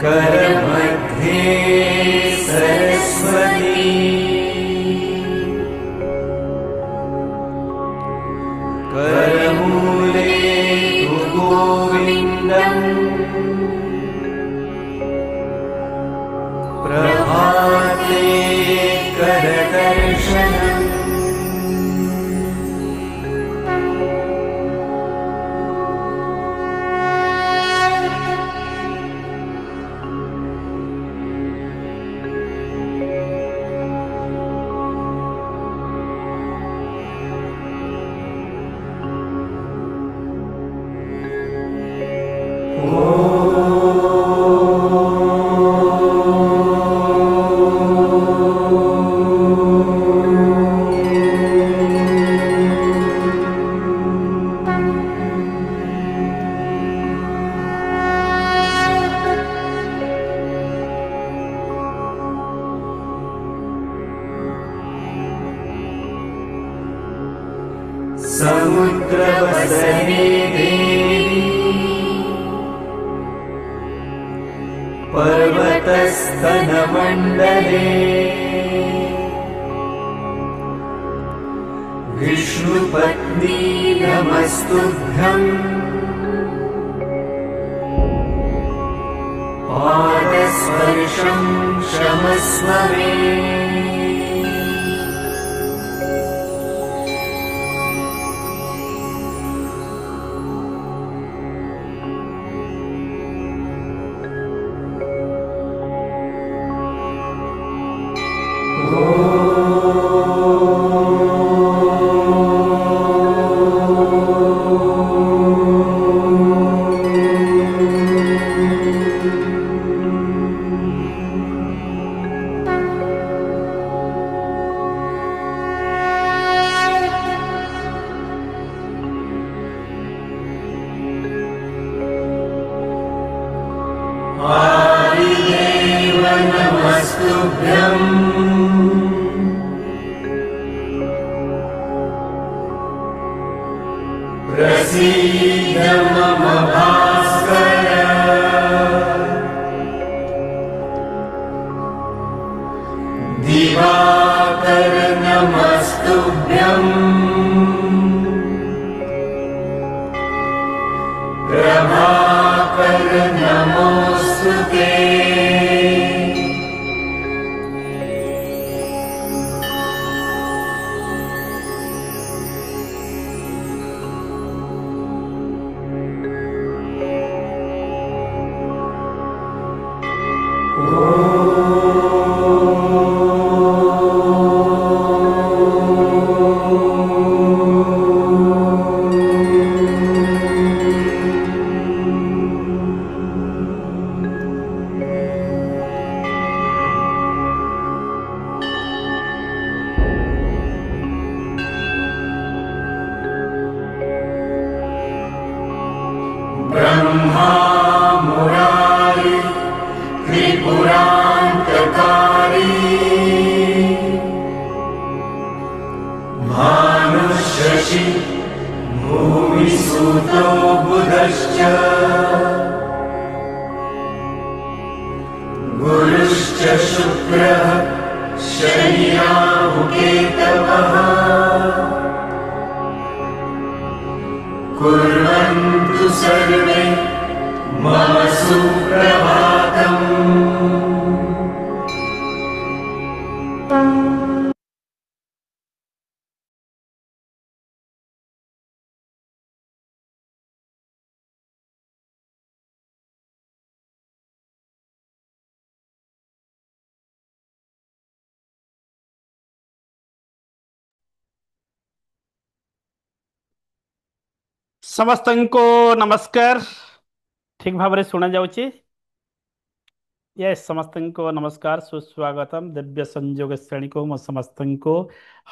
करमध्ये सरस्वती करमूले तु गोविन्दम् प्रभाते करदर्शनम् समुद्रवसने देवी पर्वतस्तनमण्डले विष्णुपत्नी नमस्तुभ्यम् पादस्पर्शं क्षमस्व मे आदिदेव नमस्तुभ्यम् प्रसीद मम भास्कर दिवाकर नमस्तुभ्यम् प्रभाकर नमोऽस्तुते ब्रह्मा मुरारी त्रिपुरान्तकारी भानुशशि भूमिसूतो बुधश्च गुरुश्च शुक्रः शनि राहुकेतवः कुर्वन्तु सर्वे मम सुप्रभातम्। ସମସ୍ତଙ୍କୁ ନମସ୍କାର। ଠିକ ଭାବରେ ଶୁଣା ଯାଉଛି? ସମସ୍ତଙ୍କୁ ନମସ୍କାର, ସୁସ୍ୱାଗତମ। ଦିବ୍ୟ ସଂଯୋଗ ଶ୍ରେଣୀକୁ ମୁଁ ସମସ୍ତଙ୍କୁ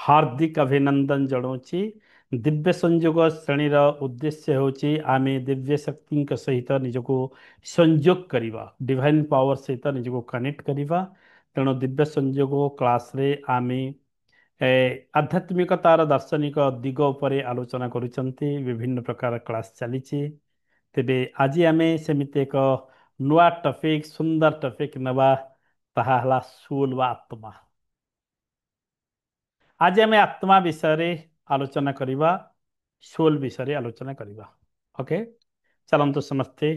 ହାର୍ଦ୍ଦିକ ଅଭିନନ୍ଦନ ଜଣାଉଛି। ଦିବ୍ୟ ସଂଯୋଗ ଶ୍ରେଣୀର ଉଦ୍ଦେଶ୍ୟ ହେଉଛି ଆମେ ଦିବ୍ୟ ଶକ୍ତିଙ୍କ ସହିତ ନିଜକୁ ସଂଯୋଗ କରିବା, ଡିଭାଇନ୍ ପାୱାର ସହିତ ନିଜକୁ କନେକ୍ଟ କରିବା। ତେଣୁ ଦିବ୍ୟ ସଂଯୋଗ କ୍ଲାସରେ ଆମେ ଆଧ୍ୟାତ୍ମିକତାର ଦାର୍ଶନିକ ଦିଗ ଉପରେ ଆଲୋଚନା କରୁଛନ୍ତି। ବିଭିନ୍ନ ପ୍ରକାର କ୍ଲାସ୍ ଚାଲିଛି। ତେବେ ଆଜି ଆମେ ସେମିତି ଏକ ନୂଆ ଟପିକ ସୁନ୍ଦର ଟପିକ ନେବା, ତାହା ହେଲା ସୁଲ ବା ଆତ୍ମା। ଆଜି ଆମେ ଆତ୍ମା ବିଷୟରେ ଆଲୋଚନା କରିବା, ସୁଲ ବିଷୟରେ ଆଲୋଚନା କରିବା। ଓକେ, ଚାଲନ୍ତୁ ସମସ୍ତେ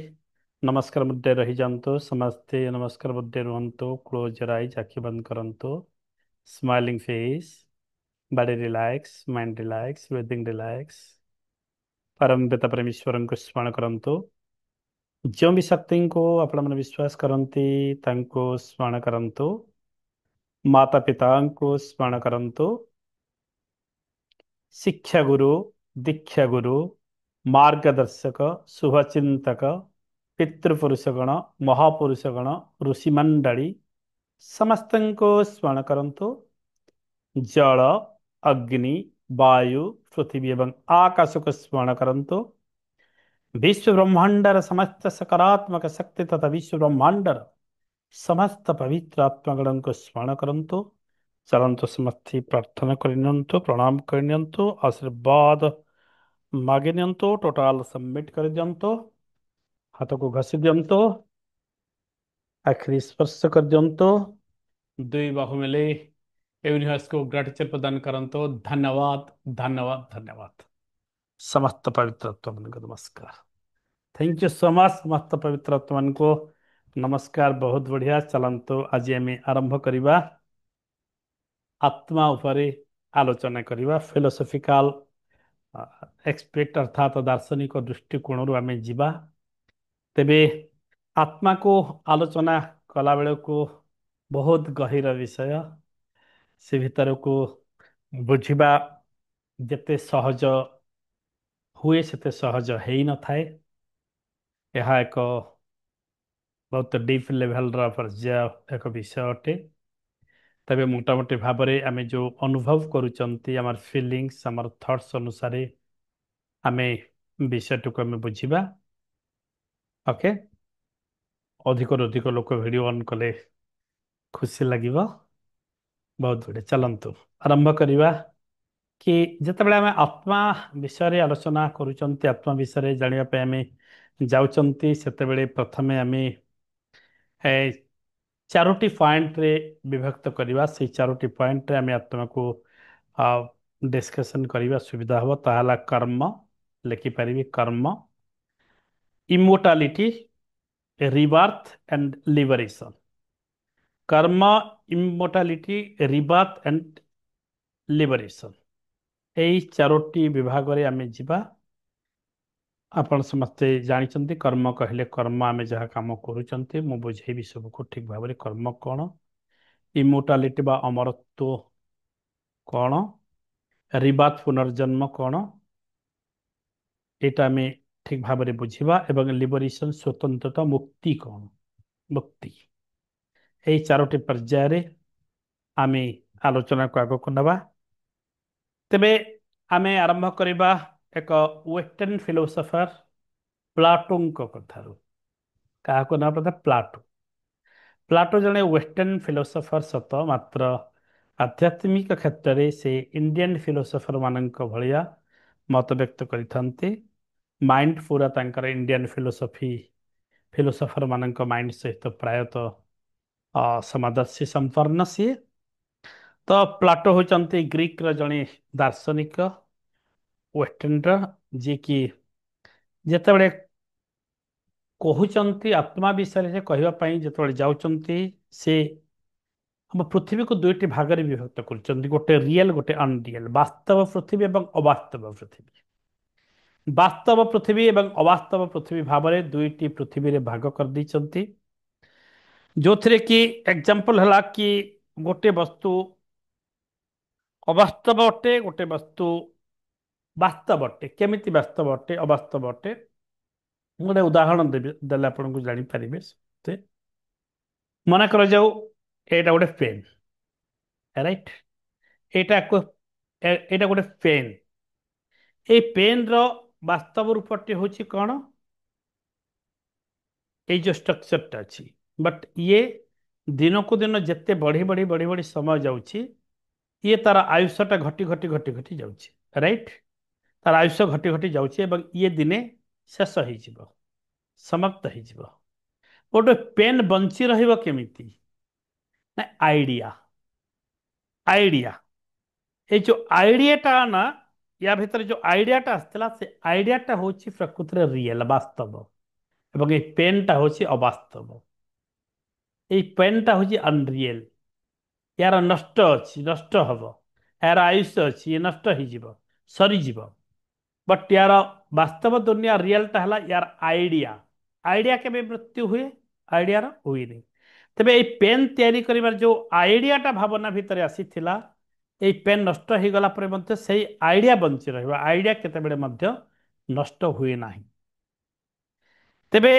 ନମସ୍କାର ମୁଦ୍ରାରେ ରହିଯାଆନ୍ତୁ। ସମସ୍ତେ ନମସ୍କାର ମୁଦ୍ରାରେ ରୁହନ୍ତୁ। କ୍ଲୋଜ ୟର ଆଇଜ, ଆଖି ବନ୍ଦ କରନ୍ତୁ। Smiling face, body relax, mind relax, breathing relax. ପରମ ପିତା ପରମେଶ୍ୱରଙ୍କୁ ସ୍ମରଣ କରନ୍ତୁ। ଯେଉଁ ବି ଶକ୍ତିଙ୍କୁ ଆପଣମାନେ ବିଶ୍ୱାସ କରନ୍ତି ତାଙ୍କୁ ସ୍ମରଣ କରନ୍ତୁ। ମାତା ପିତାଙ୍କୁ ସ୍ମରଣ କରନ୍ତୁ। ଶିକ୍ଷା ଗୁରୁ, ଦୀକ୍ଷା ଗୁରୁ, ମାର୍ଗଦର୍ଶକ, ଶୁଭଚିନ୍ତକ, ପିତୃପୁରୁଷଗଣ, ମହାପୁରୁଷଗଣ, ଋଷିମଣ୍ଡଳୀ ସମସ୍ତଙ୍କୁ ସ୍ମରଣ କରନ୍ତୁ। ଜଳ, ଅଗ୍ନି, ବାୟୁ, ପୃଥିବୀ ଏବଂ ଆକାଶକୁ ସ୍ମରଣ କରନ୍ତୁ। विश्व ब्रह्मांडर समस्त सकारात्मक शक्ति तथा विश्व ब्रह्मांडर समस्त पवित्र आत्मागण को स्मरण करंतु। चलंतु समस्ती प्रार्थना करनियंतु, प्रणाम करनियंतु, आशीर्वाद मागे नियंतु, टोटाल सबमिट कर दियंतु, हाथ को घसी दियंतु, आखिरी स्पर्श कर दियंतु, दुई बाहु मिले यूनिवर्स को ग्रेटिट्यूड प्रदान करंतु। धन्यवाद, धन्यवाद, धन्यवाद। समस्त पवित्र आत्मा को नमस्कार। थैंक यू सो मच समस्त पवित्र आत्मा को नमस्कार। बहुत बढ़िया। चलंतु आज आम आरंभ करवा आत्मा उपरे आलोचना करवा। फिलोसफिकल एक्सपेक्ट अर्थात दार्शनिक दृष्टिकोण आम जीवा। तेबे आत्मा को आलोचना कला बेल को बहुत गहीर विषय, से भीतर को बुझा जिते सहज हुए सेते सहज हो न थाए। यह एक बहुत डीप लेवल पर्याय एक विषय अटे। तबे मोटामोटी भाव में आम जो अनुभव करुँच आम फिलिंग्स आम थट्स अनुसार आम विषय को आम बुझा। ओके, अधिक अधिक लोक वीडियो ऑन कले खुशी लगे। बहुत बढ़िया। चलंतु आरंभ करवा कि जितेबाला आम आत्मा विषय आलोचना करुँच, आत्मा विषय जानापी आम जाऊँच, से प्रथम आम चारोटी पॉइंट रे विभक्त करवा। से चारोटी पॉइंट रे आम आत्मा को डिस्कशन करवा सुविधा हम। ताला कर्म लिखिपारि, कर्म, इमोर्टालिटी, रिबर्थ एंड लिबरेशन। कर्म, इमोर्टालिटी, रिबर्थ एंड लिबरेशन, यही चारोटी विभाग रे आम जीवा। आपण समस्ते जानते कर्म कहले कर्म आम जहाँ कम करुँच मु बुझेबी सबको ठीक भाव में। कर्म कौन, इमोर्टालिटी बा अमरत्व कौन, रिबात पुनर्जन्म कौन, यहाँ आम ठीक भाव में बुझा। एवं लिबरेशन स्वतंत्रता मुक्ति कौन, मुक्ति, यही चारोटी पर्याय आम आलोचना को आगक नवा। तेबे आम आरंभ करवा एक वेस्टर्न फिलोसोफर प्लाटो कथार। क्या ना पता, प्लाटो। प्लाटो जड़े वेस्टर्न फिलोसोफर सत, मात्र आध्यात्मिक क्षेत्र में से इंडियन फिलोसोफर मान भाया मत व्यक्त करते। माइंड पूरा तांकर इंडियन फिलोसफी फिलोसोफर मान माइंड सहित प्रायतः समादर्शी संपन्न सी। तो प्लाटो होती ग्रीक जड़े दार्शनिक वेस्टर्न जी की जितेबाला कहते आत्मा विषय से कहवाई जो जाऊँच, से हम पृथ्वी को दुईटी भाग में विभक्त कर, गोटे रियल गोटे अनरियल, वास्तव पृथ्वी और अवास्तव पृथ्वी। वास्तव पृथ्वी और अवास्तव पृथ्वी भाव में दुईटी पृथ्वी रे भाग कर दी, जो थे कि एग्जांपल है कि गोटे वस्तु अवास्तव अटे, गोटे वस्तु वास्तव अटे। केमिति वास्तव अटे, अवास्तव अटे, गोटे उदाहरण देवी देले आपको जानीपारे। मन कर जाऊ एटा गोटे पेन, राइट, एटा गोटे पेन। ए पेन रो वास्तव रूपटी हूँ कौन, ये जो स्ट्रक्चरटा अच्छी। बट ये दिन को दिन जिते बढ़ी बढ़ी बढ़ी बढ़ी समय जाऊँगी, ये तार आयुषटा घटी घटी घटी घटी जाऊँगी, राइट, तार आयुष घटी घटी जाऊँगी, ये दिने शेष हो समाप्त हो। ଗୋଟେ ପେନ୍ ବଞ୍ଚି ରହିବ କେମିତି ନା ଆଇଡିଆ ଆଇଡିଆ এই ଯୋଉ ଆଇଡିଆଟା ନା ୟା ଭିତରେ ଯୋଉ ଆଇଡିଆଟା ଆସିଥିଲା ସେ ଆଇଡିଆଟା ହଉଛି ପ୍ରକୃତିରେ ରିଏଲ ବାସ୍ତବ ଏବଂ ଏଇ ପେନ୍ଟା ହଉଛି ଅବାସ୍ତବ। ଏଇ ପେନ୍ଟା ହଉଛି ଅନରିଏଲ। ୟାର ନଷ୍ଟ ଅଛି, ନଷ୍ଟ ହବ। ଏହାର ଆୟୁଷ ଅଛି, ଇଏ ନଷ୍ଟ ହେଇଯିବ, ସରିଯିବ। ବଟ୍ ୟାର ବାସ୍ତବ ଦୁନିଆ ରିଏଲଟା ହେଲା ୟାର ଆଇଡିଆ। ଆଇଡିଆ କେବେ ମୃତ୍ୟୁ ହୁଏ? ଆଇଡିଆର ହୁଏନି। ତେବେ ଏଇ ପେନ୍ ତିଆରି କରିବାର ଯୋଉ ଆଇଡିଆଟା ଭାବନା ଭିତରେ ଆସିଥିଲା, ଏଇ ପେନ୍ ନଷ୍ଟ ହେଇଗଲା ପରେ ମଧ୍ୟ ସେଇ ଆଇଡିଆ ବଞ୍ଚି ରହିବ। ଆଇଡିଆ କେତେବେଳେ ମଧ୍ୟ ନଷ୍ଟ ହୁଏ ନାହିଁ। ତେବେ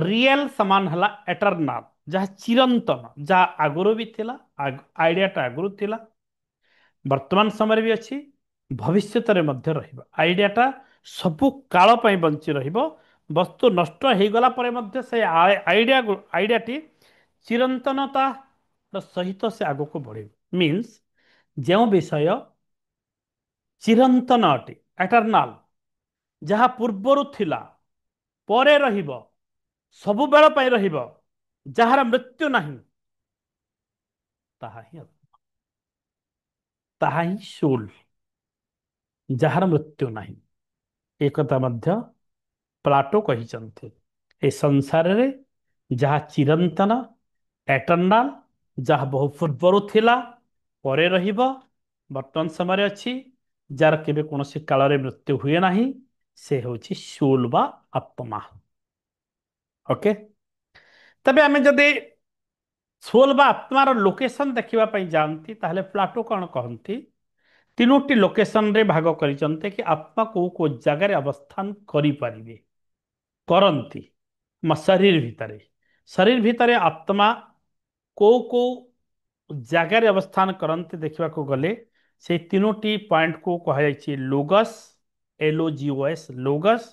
ରିଏଲ ସମାନ ହେଲା ଏଟର୍ନାଲ, ଯାହା ଚିରନ୍ତନ, ଯାହା ଆଗରୁ ବି ଥିଲା, ଆଇଡିଆଟା ଆଗରୁ ଥିଲା, ବର୍ତ୍ତମାନ ସମୟରେ ବି ଅଛି, ଭବିଷ୍ୟତରେ ମଧ୍ୟ ରହିବ। ଆଇଡିଆଟା ସବୁ କାଳ ପାଇଁ ବଞ୍ଚି ରହିବ। ବସ୍ତୁ ନଷ୍ଟ ହେଇଗଲା ପରେ ମଧ୍ୟ ସେ ଆଇଡିଆଟି ଚିରନ୍ତନତାର ସହିତ ସେ ଆଗକୁ ବଢ଼ିବ। ମିନ୍ସ ଯେଉଁ ବିଷୟ ଚିରନ୍ତନ ଅଟେ, ଏଟର୍ନାଲ, ଯାହା ପୂର୍ବରୁ ଥିଲା, ପରେ ରହିବ, ସବୁବେଳ ପାଇଁ ରହିବ, ଯାହାର ମୃତ୍ୟୁ ନାହିଁ, ତାହା ହିଁ ତାହା ହିଁ ସୁଲ୍, ଯାହାର ମୃତ୍ୟୁ ନାହିଁ। ଏ କଥା ମଧ୍ୟ ପ୍ଲାଟୋ କହିଛନ୍ତି। ଏ ସଂସାରରେ ଯାହା ଚିରନ୍ତନ, ଏଟର୍ନାଲ, ଯାହା ବହୁ ପୂର୍ବରୁ ଥିଲା, ପରେ ରହିବ, ବର୍ତ୍ତମାନ ସମୟରେ ଅଛି, ଯାହାର କେବେ କୌଣସି କାଳରେ ମୃତ୍ୟୁ ହୁଏ ନାହିଁ, ସେ ହେଉଛି ସୁଲ୍ ବା ଆତ୍ମା। ଓକେ। ତେବେ ଆମେ ଯଦି ସୋଲ ବା ଆତ୍ମାର ଲୋକେସନ ଦେଖିବା ପାଇଁ ଯାଆନ୍ତି ତାହେଲେ ପ୍ଲାଟୋ କଣ କହନ୍ତି? ତିନୋଟି ଲୋକେସନରେ ଭାଗ କରିଛନ୍ତି କି ଆତ୍ମା କୋଉ କୋଉ ଜାଗାରେ ଅବସ୍ଥାନ କରିପାରିବେ, କରନ୍ତି। ଶରୀର ଭିତରେ, ଶରୀର ଭିତରେ ଆତ୍ମା କୋଉ କୋଉ ଜାଗାରେ ଅବସ୍ଥାନ କରନ୍ତି ଦେଖିବାକୁ ଗଲେ ସେଇ ତିନୋଟି ପଏଣ୍ଟକୁ କୁହାଯାଇଛି logos, LOGOS, logos,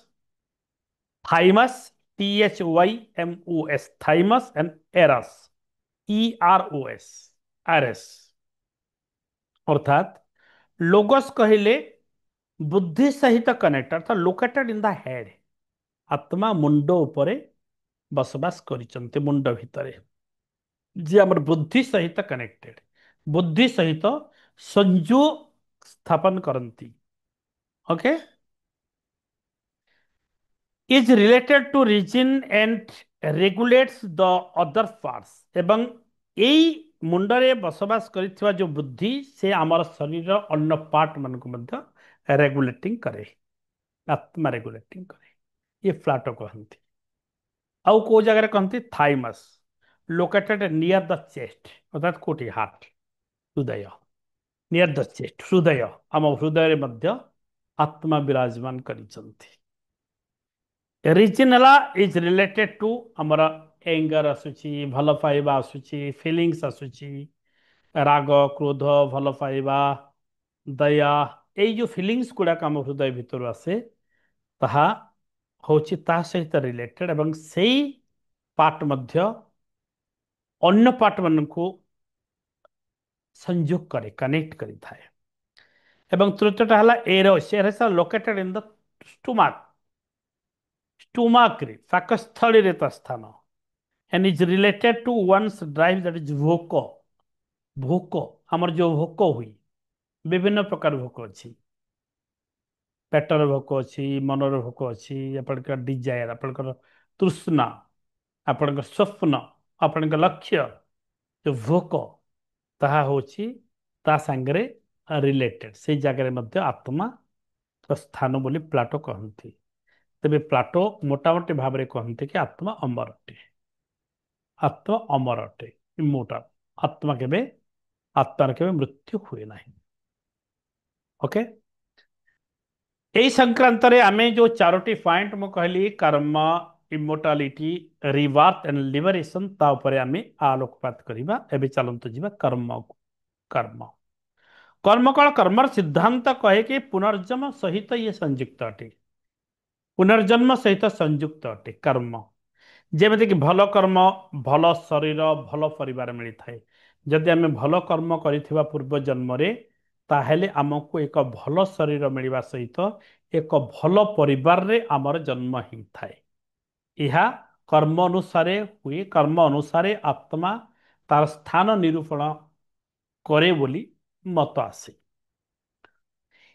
thymos, THYMOS, thymos, and eros, EROS, RS। ଅର୍ଥାତ୍ ଲୋଗସ୍ କହିଲେ ବୁଦ୍ଧି ସହିତ କନେକ୍ଟ, ଅର୍ଥାତ୍ ଲୋକେଟେଡ୍ ଇନ୍ ଦ ହେଡ୍। ଆତ୍ମା ମୁଣ୍ଡ ଉପରେ ବସବାସ କରିଛନ୍ତି, ମୁଣ୍ଡ ଭିତରେ, ଯିଏ ଆମର ବୁଦ୍ଧି ସହିତ କନେକ୍ଟେଡ୍, ବୁଦ୍ଧି ସହିତ ସଂଯୋଗ ସ୍ଥାପନ କରନ୍ତି। Okay. is related to region and regulates the other parts। ଏବଂ ଏଇ ମୁଣ୍ଡରେ ବସବାସ କରିଥିବା ଯୋଉ ବୁଦ୍ଧି ସେ ଆମର ଶରୀରର ଅନ୍ୟ ପାର୍ଟ ମାନଙ୍କୁ ମଧ୍ୟ ରେଗୁଲେଟିଂ କରେ, ଆତ୍ମା ରେଗୁଲେଟିଂ କରେ। ଇଏ ପ୍ଲାଟୋ କହନ୍ତି। ଆଉ କୋଉ ଜାଗାରେ କହନ୍ତି? ଥାଇମସ୍, ଲୋକେଟେଡ୍ ନିୟର ଦ ଚେଷ୍ଟ, ଅର୍ଥାତ୍ କୋଉଠି? ହାର୍ଟ, ହୃଦୟ, ନିୟର ଦ ଚେଷ୍ଟ, ହୃଦୟ। ଆମ ହୃଦୟରେ ମଧ୍ୟ ଆତ୍ମା ବିରାଜମାନ କରିଛନ୍ତି। ରିଜିନ୍ ହେଲା ଇଜ୍ ରିଲେଟେଡ୍ ଟୁ ଆମର ଏଙ୍ଗର ଆସୁଛି, ଭଲ ପାଇବା ଆସୁଛି, ଫିଲିଙ୍ଗସ୍ ଆସୁଛି, ରାଗ, କ୍ରୋଧ, ଭଲ ପାଇବା, ଦୟା, ଏଇ ଯୋଉ ଫିଲିଙ୍ଗସ୍ ଗୁଡାକ ଆମ ହୃଦୟ ଭିତରୁ ଆସେ ତାହା ହଉଛି ତା ସହିତ ରିଲେଟେଡ୍ ଏବଂ ସେଇ ପାର୍ଟ ମଧ୍ୟ ଅନ୍ୟ ପାର୍ଟ ମାନଙ୍କୁ ସଂଯୋଗ କରେ, କନେକ୍ଟ କରିଥାଏ। ଏବଂ ତୃତୀୟଟା ହେଲା ଏରୋସ୍, ଲୋକେଟେଡ୍ ଇନ୍ ଦ ଷ୍ଟୁମାକ୍, ଷ୍ଟୁମାକରେ, ପାକସ୍ଥଳୀରେ ତା ସ୍ଥାନ, and is related to one's drive, that is ଭୋକ। ଭୋକ, ଆମର ଯୋଉ ଭୋକ ହୁଏ, ବିଭିନ୍ନ ପ୍ରକାର ଭୋକ ଅଛି, ପେଟର ଭୋକ ଅଛି, ମନର ଭୋକ ଅଛି, ଆପଣଙ୍କର ଡିଜାୟାର, ଆପଣଙ୍କର ତୃଷ୍ଣା, ଆପଣଙ୍କ ସ୍ୱପ୍ନ, ଆପଣଙ୍କ ଲକ୍ଷ୍ୟ, ଯୋଉ ଭୋକ, ତାହା ହଉଛି ତା ସାଙ୍ଗରେ ରିଲେଟେଡ୍। ସେଇ ଜାଗାରେ ମଧ୍ୟ ଆତ୍ମା ସ୍ଥାନ ବୋଲି ପ୍ଲାଟୋ କହନ୍ତି। ତେବେ ପ୍ଲାଟୋ ମୋଟାମୋଟି ଭାବରେ କହନ୍ତି କି ଆତ୍ମା ଅମର ଅଟେ, ଆତ୍ମା ଅମର ଅଟେ, ଇମୋର୍ଟାଲ। ଆତ୍ମାର କେବେ ମୃତ୍ୟୁ ହୁଏ ନାହିଁ। ଓକେ। এই ସଂକ୍ରାନ୍ତରେ ଆମେ ଯୋଉ ଚାରୋଟି ପଏଣ୍ଟ ମୁଁ କହିଲି, କର୍ମ, ଇମୋର୍ଟାଲିଟି, ରିବାର୍ଥ ଏଣ୍ଡ ଲିବରେସନ, ତା ଉପରେ ଆମେ ଆଲୋକପାତ କରିବା। ଏବେ ଚାଲନ୍ତୁ ଯିବା କର୍ମକୁ। କର୍ମ, କର୍ମ କଣ? କର୍ମର ସିଦ୍ଧାନ୍ତ କହେ କି ପୁନର୍ଜନ୍ମ ସହିତ ଇଏ ସଂଯୁକ୍ତ ଅଟେ, ପୁନର୍ଜନ୍ମ ସହିତ ସଂଯୁକ୍ତ ଅଟେ କର୍ମ। ଯେମିତିକି ଭଲ କର୍ମ, ଭଲ ଶରୀର, ଭଲ ପରିବାର ମିଳିଥାଏ। ଯଦି ଆମେ ଭଲ କର୍ମ କରିଥିବା ପୂର୍ବ ଜନ୍ମରେ ତାହେଲେ ଆମକୁ ଏକ ଭଲ ଶରୀର ମିଳିବା ସହିତ ଏକ ଭଲ ପରିବାରରେ ଆମର ଜନ୍ମ ହେଇଥାଏ। ଏହା କର୍ମ ଅନୁସାରେ ହୁଏ, କର୍ମ ଅନୁସାରେ ଆତ୍ମା ତାର ସ୍ଥାନ ନିରୂପଣ କରେ ବୋଲି ମତ ଆସେ।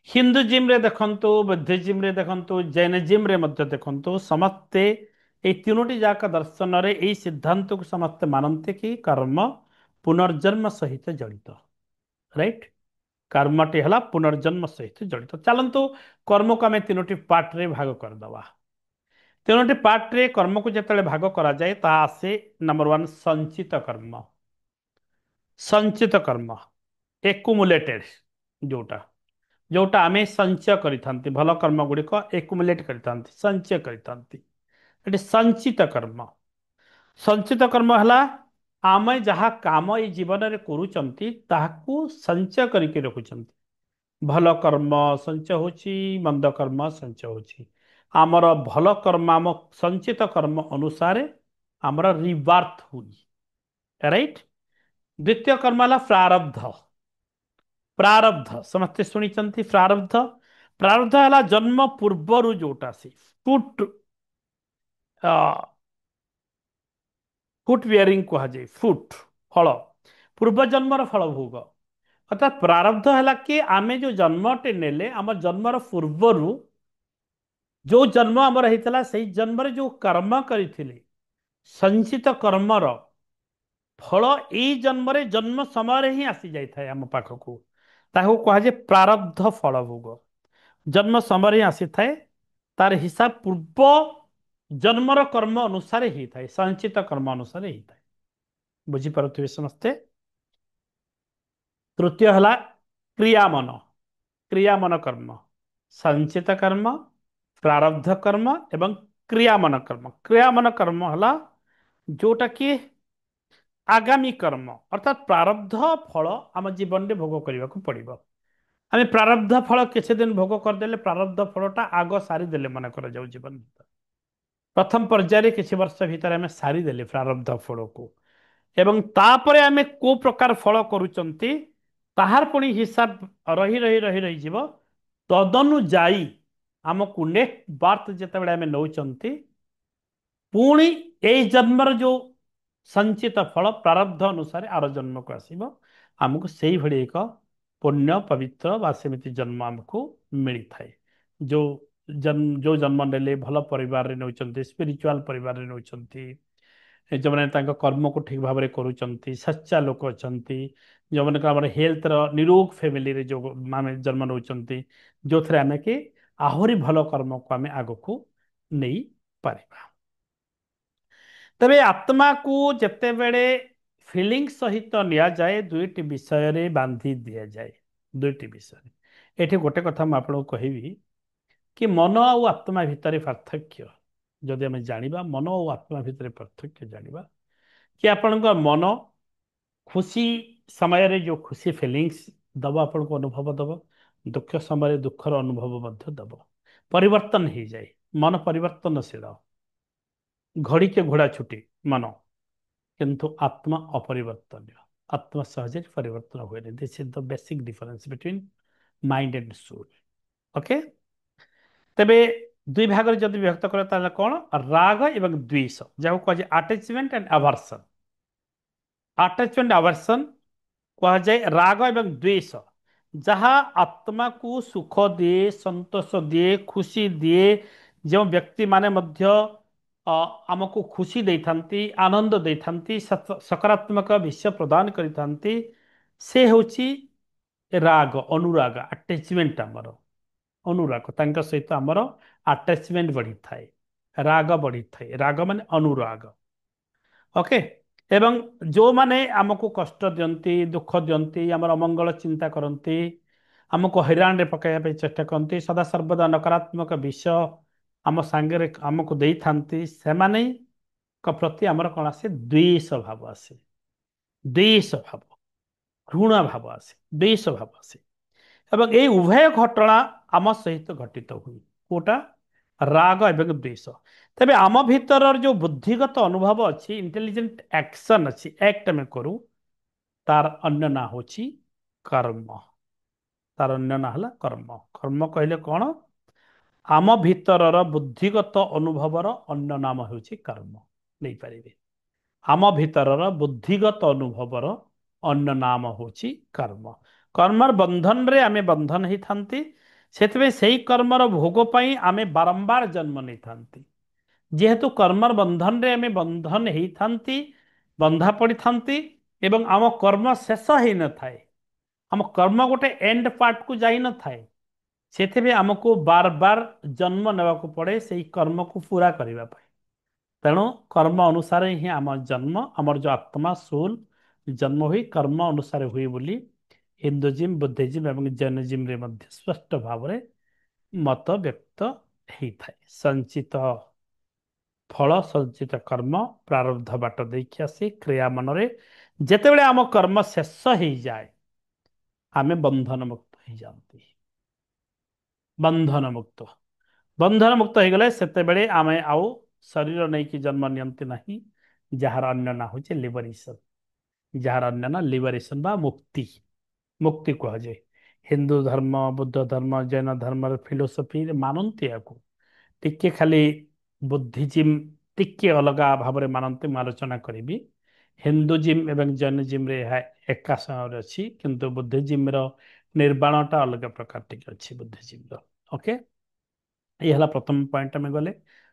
ହିନ୍ଦୁଜିମ୍ରେ ଦେଖନ୍ତୁ, ବୁଦ୍ଧିଜିମ୍ରେ ଦେଖନ୍ତୁ, ଜୈନଜିମ୍ରେ ମଧ୍ୟ ଦେଖନ୍ତୁ, ସମସ୍ତେ এই ତିନୋଟି ଯାକ ଦର୍ଶନରେ ଏହି ସିଦ୍ଧାନ୍ତକୁ ସମସ୍ତେ ମାନନ୍ତି କି କର୍ମ ପୁନର୍ଜନ୍ମ ସହିତ ଜଡ଼ିତ। ରାଇଟ୍? କର୍ମଟି ହେଲା ପୁନର୍ଜନ୍ମ ସହିତ ଜଡ଼ିତ। ଚାଲନ୍ତୁ କର୍ମକୁ ଆମେ ତିନୋଟି ପାର୍ଟରେ ଭାଗ କରିଦେବା। ତିନୋଟି ପାର୍ଟରେ କର୍ମକୁ ଯେତେବେଳେ ଭାଗ କରାଯାଏ ତାହା ଆସେ ନମ୍ବର 1 ସଞ୍ଚିତ କର୍ମ। ସଞ୍ଚିତ କର୍ମ ଏକୁମୁଲେଟେଡ୍, ଯୋଉଟା ଯୋଉଟା ଆମେ ସଞ୍ଚୟ କରିଥାନ୍ତି, ଭଲ କର୍ମ ଗୁଡ଼ିକ ଏକୁମୁଲେଟ୍ କରିଥାନ୍ତି, ସଞ୍ଚୟ କରିଥାନ୍ତି, ଏଠି ସଞ୍ଚିତ କର୍ମ। ସଞ୍ଚିତ କର୍ମ ହେଲା ଆମେ ଯାହା କାମ ଏଇ ଜୀବନରେ କରୁଛନ୍ତି ତାହାକୁ ସଞ୍ଚୟ କରିକି ରଖୁଛନ୍ତି। ଭଲ କର୍ମ ସଞ୍ଚୟ ହେଉଛି, ମନ୍ଦ କର୍ମ ସଞ୍ଚୟ ହେଉଛି। ଆମର ଭଲ କର୍ମ, ଆମ ସଞ୍ଚିତ କର୍ମ ଅନୁସାରେ ଆମର ରିବାର୍ଥ ହୁଏ। ରାଇଟ୍? ଦ୍ୱିତୀୟ କର୍ମ ହେଲା ପ୍ରାରବ୍ଧ। ପ୍ରାରବ୍ଧ ସମସ୍ତେ ଶୁଣିଛନ୍ତି ପ୍ରାରବ୍ଧ। ପ୍ରାରବ୍ଧ ହେଲା ଜନ୍ମ ପୂର୍ବରୁ ଯୋଉଟା ଆସେ, ଫୁଟ୍ ଫୁଟ୍ ବିୟରିଂ କୁହାଯାଏ, ଫୁଟ୍ ଫଳ, ପୂର୍ବ ଜନ୍ମର ଫଳ ଭୋଗ। ଅର୍ଥାତ୍ ପ୍ରାରବ୍ଧ ହେଲା କି ଆମେ ଯୋଉ ଜନ୍ମଟେ ନେଲେ, ଆମ ଜନ୍ମର ପୂର୍ବରୁ ଯୋଉ ଜନ୍ମ ଆମର ହେଇଥିଲା ସେଇ ଜନ୍ମରେ ଯୋଉ କର୍ମ କରିଥିଲେ, ସଞ୍ଚିତ କର୍ମର ଫଳ ଏଇ ଜନ୍ମରେ ଜନ୍ମ ସମୟରେ ହିଁ ଆସି ଯାଇଥାଏ ଆମ ପାଖକୁ। ତାହାକୁ କୁହାଯାଏ ପ୍ରାରବ୍ଧ ଫଳ ଭୋଗ। ଜନ୍ମ ସମୟରେ ହିଁ ଆସିଥାଏ, ତାର ହିସାବ ପୂର୍ବ ଜନ୍ମର କର୍ମ ଅନୁସାରେ ହେଇଥାଏ, ସଞ୍ଚିତ କର୍ମ ଅନୁସାରେ ହେଇଥାଏ। ବୁଝିପାରୁଥିବେ ସମସ୍ତେ? ତୃତୀୟ ହେଲା କ୍ରିୟାମନ। କ୍ରିୟାମନ କର୍ମ, ସଞ୍ଚିତ କର୍ମ, ପ୍ରାରବ୍ଧ କର୍ମ ଏବଂ କ୍ରିୟାମନ କର୍ମ। କ୍ରିୟାମନ କର୍ମ ହେଲା ଯୋଉଟା କି ଆଗାମୀ କର୍ମ, ଅର୍ଥାତ୍ ପ୍ରାରବ୍ଧ ଫଳ ଆମ ଜୀବନରେ ଭୋଗ କରିବାକୁ ପଡ଼ିବ। ଆମେ ପ୍ରାରବ୍ଧ ଫଳ କିଛି ଦିନ ଭୋଗ କରିଦେଲେ, ପ୍ରାରବ୍ଧ ଫଳଟା ଆଗ ସାରିଦେଲେ ମନେ କରାଯାଉ ଜୀବନ ଭିତରେ। ପ୍ରଥମ ପର୍ଯ୍ୟାୟରେ କିଛି ବର୍ଷ ଭିତରେ ଆମେ ସାରିଦେଲେ ପ୍ରାରବ୍ଧ ଫଳକୁ, ଏବଂ ତାପରେ ଆମେ କୋଉ ପ୍ରକାର ଫଳ କରୁଛନ୍ତି ତାହାର ପୁଣି ହିସାବ ରହିଯିବ। ତଦନୁଯାୟୀ ଆମକୁ ନେକ୍ସଟ ବାର୍ଥ ଯେତେବେଳେ ଆମେ ନେଉଛନ୍ତି, ପୁଣି ଏଇ ଜନ୍ମର ଯୋଉ ସଞ୍ଚିତ ଫଳ ପ୍ରାରବ୍ଧ ଅନୁସାରେ ଆର ଜନ୍ମକୁ ଆସିବ, ଆମକୁ ସେଇଭଳି ଏକ ପୁଣ୍ୟ ପବିତ୍ର ବା ସେମିତି ଜନ୍ମ ଆମକୁ ମିଳିଥାଏ। ଯୋଉ ଯୋଉ ଜନ୍ମ ନେଲେ ଭଲ ପରିବାରରେ ନେଉଛନ୍ତି, ସ୍ପିରିଚୁଆଲ ପରିବାରରେ ନେଉଛନ୍ତି, ଯେଉଁମାନେ ତାଙ୍କ କର୍ମକୁ ଠିକ ଭାବରେ କରୁଛନ୍ତି, ସଚ୍ଚା ଲୋକ ଅଛନ୍ତି, ଯେଉଁମାନଙ୍କ ଆମର ହେଲ୍ଥର ନିରୋଗ ଫ୍ୟାମିଲିରେ ଯୋଉ ଆମେ ଜନ୍ମ ନେଉଛନ୍ତି, ଯୋଉଥିରେ ଆମେ କି ଆହୁରି ଭଲ କର୍ମକୁ ଆମେ ଆଗକୁ ନେଇପାରିବା। ତେବେ ଆତ୍ମାକୁ ଯେତେବେଳେ ଫିଲିଙ୍ଗ ସହିତ ନିଆଯାଏ, ଦୁଇଟି ବିଷୟରେ ବାନ୍ଧି ଦିଆଯାଏ। ଦୁଇଟି ବିଷୟରେ। ଏଠି ଗୋଟେ କଥା ମୁଁ ଆପଣଙ୍କୁ କହିବି କି ମନ ଆଉ ଆତ୍ମା ଭିତରେ ପାର୍ଥକ୍ୟ ଯଦି ଆମେ ଜାଣିବା, ମନ ଆଉ ଆତ୍ମା ଭିତରେ ପାର୍ଥକ୍ୟ ଜାଣିବା, କି ଆପଣଙ୍କ ମନ ଖୁସି ସମୟରେ ଯୋଉ ଖୁସି ଫିଲିଙ୍ଗସ୍ ଦବ, ଆପଣଙ୍କୁ ଅନୁଭବ ଦବ, ଦୁଃଖ ସମୟରେ ଦୁଃଖର ଅନୁଭବ ମଧ୍ୟ ଦବ। ପରିବର୍ତ୍ତନ ହେଇଯାଏ, ମନ ପରିବର୍ତ୍ତନଶୀଳ, ଘଡ଼ିକେ ଘୋଡ଼ା ଛୁଟି ମନ, କିନ୍ତୁ ଆତ୍ମା ଅପରିବର୍ତ୍ତନୀୟ। ଆତ୍ମା ସହଜରେ ପରିବର୍ତ୍ତନ ହୁଏନି। This is the basic difference between mind and soul. Okay? ତେବେ ଦୁଇ ଭାଗରେ ଯଦି ବିଭକ୍ତ କରେ ତାହେଲେ କ'ଣ? ରାଗ ଏବଂ ଦ୍ୱେଷ, ଯାହାକୁ କୁହାଯାଏ ଆଟାଚମେଣ୍ଟ ଆଣ୍ଡ ଆଭର୍ସନ। ଆଟାଚମେଣ୍ଟ ଆଭର୍ସନ କୁହାଯାଏ ରାଗ ଏବଂ ଦ୍ୱେଷ, ଯାହା ଆତ୍ମାକୁ ସୁଖ ଦିଏ, ସନ୍ତୋଷ ଦିଏ, ଖୁସି ଦିଏ। ଯେଉଁ ବ୍ୟକ୍ତିମାନେ ମଧ୍ୟ ଆମକୁ ଖୁସି ଦେଇଥାନ୍ତି, ଆନନ୍ଦ ଦେଇଥାନ୍ତି, ସକାରାତ୍ମକ ବିଷୟ ପ୍ରଦାନ କରିଥାନ୍ତି, ସେ ହେଉଛି ରାଗ, ଅନୁରାଗ, ଆଟାଚମେଣ୍ଟ। ଆମର ଅନୁରାଗ, ତାଙ୍କ ସହିତ ଆମର ଆଟାଚମେଣ୍ଟ ବଢିଥାଏ, ରାଗ ବଢିଥାଏ। ରାଗ ମାନେ ଅନୁରାଗ। ଓକେ? ଏବଂ ଯେଉଁମାନେ ଆମକୁ କଷ୍ଟ ଦିଅନ୍ତି, ଦୁଃଖ ଦିଅନ୍ତି, ଆମର ଅମଙ୍ଗଳ ଚିନ୍ତା କରନ୍ତି, ଆମକୁ ହଇରାଣରେ ପକାଇବା ପାଇଁ ଚେଷ୍ଟା କରନ୍ତି, ସଦାସର୍ବଦା ନକାରାତ୍ମକ ବିଷୟ ଆମ ସାଙ୍ଗରେ ଆମକୁ ଦେଇଥାନ୍ତି, ସେମାନଙ୍କ ପ୍ରତି ଆମର କ'ଣ ଆସେ? ଦ୍ୱେଷ ଭାବ ଆସେ। ଦ୍ୱେଷ ଭାବ, ଘୃଣା ଭାବ ଆସେ, ଦ୍ୱେଷ ଭାବ ଆସେ। ଏବଂ এই ଉଭୟ ଘଟଣା ଆମ ସହିତ ଘଟିତ ହୁଏ। କୋଉଟା? ରାଗ ଏବଂ ଦ୍ୱେଷ। ତେବେ ଆମ ଭିତରର ଯୋଉ ବୁଦ୍ଧିଗତ ଅନୁଭବ ଅଛି, ଇଣ୍ଟେଲିଜେଣ୍ଟ ଆକ୍ସନ ଅଛି, ଆକ୍ଟ ଆମେ କରୁ, ତାର ଅନ୍ୟ ନାଁ ହେଉଛି କର୍ମ। ତାର ଅନ୍ୟ ନାଁ ହେଲା କର୍ମ। କର୍ମ କହିଲେ କ'ଣ? ଆମ ଭିତରର ବୁଦ୍ଧିଗତ ଅନୁଭବର ଅନ୍ୟ ନାମ ହେଉଛି କର୍ମ। ନେଇପାରିବେ। ଆମ ଭିତରର ବୁଦ୍ଧିଗତ ଅନୁଭବର ଅନ୍ୟ ନାମ ହେଉଛି କର୍ମ। କର୍ମର ବନ୍ଧନରେ ଆମେ ବନ୍ଧନ ହେଇଥାନ୍ତି। ସେଥିପାଇଁ ସେହି କର୍ମର ଭୋଗ ପାଇଁ ଆମେ ବାରମ୍ବାର ଜନ୍ମ ନେଇଥାନ୍ତି। ଯେହେତୁ କର୍ମର ବନ୍ଧନରେ ଆମେ ବନ୍ଧନ ହେଇଥାନ୍ତି, ବନ୍ଧା ପଡ଼ିଥାନ୍ତି ଏବଂ ଆମ କର୍ମ ଶେଷ ହେଇନଥାଏ, ଆମ କର୍ମ ଗୋଟେ ଏଣ୍ଡ ପାର୍ଟକୁ ଯାଇନଥାଏ, ସେଥିପାଇଁ ଆମକୁ ବାର ବାର ଜନ୍ମ ନେବାକୁ ପଡ଼େ ସେହି କର୍ମକୁ ପୁରା କରିବା ପାଇଁ। ତେଣୁ କର୍ମ ଅନୁସାରେ ହିଁ ଆମ ଜନ୍ମ, ଆମର ଯେଉଁ ଆତ୍ମା ସୋଲ ଜନ୍ମ ହୁଏ କର୍ମ ଅନୁସାରେ ହୁଏ ବୋଲି ହିନ୍ଦୁଜିମ୍, ବୁଦ୍ଧିଜିମ୍ ଏବଂ ଜୈନଜିମ୍ରେ ମଧ୍ୟ ସ୍ପଷ୍ଟ ଭାବରେ ମତ ବ୍ୟକ୍ତ ହେଇଥାଏ। ସଞ୍ଚିତ ଫଳ, ସଞ୍ଚିତ କର୍ମ ପ୍ରାରବ୍ଧ ବାଟ ଦେଇକି ଆସି କ୍ରିୟା ମନରେ ଯେତେବେଳେ ଆମ କର୍ମ ଶେଷ ହେଇଯାଏ ଆମେ ବନ୍ଧନ ମୁକ୍ତ ହେଇଯାଆନ୍ତି। ବନ୍ଧନ ମୁକ୍ତ ବନ୍ଧନ ମୁକ୍ତ ହେଇଗଲେ ସେତେବେଳେ ଆମେ ଆଉ ଶରୀର ନେଇକି ଜନ୍ମ ନିଅନ୍ତି ନାହିଁ, ଯାହାର ଅନ୍ୟ ନାଁ ହେଉଛି ଲିବରେସନ। ଯାହାର ଅନ୍ୟ ନାଁ ଲିବରେସନ ବା ମୁକ୍ତି, ମୁକ୍ତି କୁହାଯାଏ। ହିନ୍ଦୁ ଧର୍ମ, ବୁଦ୍ଧ ଧର୍ମ, ଜୈନ ଧର୍ମର ଫିଲୋସଫି ମାନନ୍ତି ଏହାକୁ। ଟିକେ ଖାଲି ବୁଦ୍ଧିଜିମ୍ ଟିକେ ଅଲଗା ଭାବରେ ମାନନ୍ତି, ମୁଁ ଆଲୋଚନା କରିବି। ହିନ୍ଦୁଜିମ୍ ଏବଂ ଜୈନଜିମ୍ରେ ଏହା ଏକା ସମୟରେ ଅଛି, କିନ୍ତୁ ବୁଦ୍ଧିଜିମ୍ର ନିର୍ବାଣଟା ଅଲଗା ପ୍ରକାର ଟିକେ ଅଛି ବୁଦ୍ଧିଜିମ୍ର। ଓକେ, ये ହେଲା ପ୍ରଥମ ପଏଣ୍ଟ। ଆମେ ଗଲେ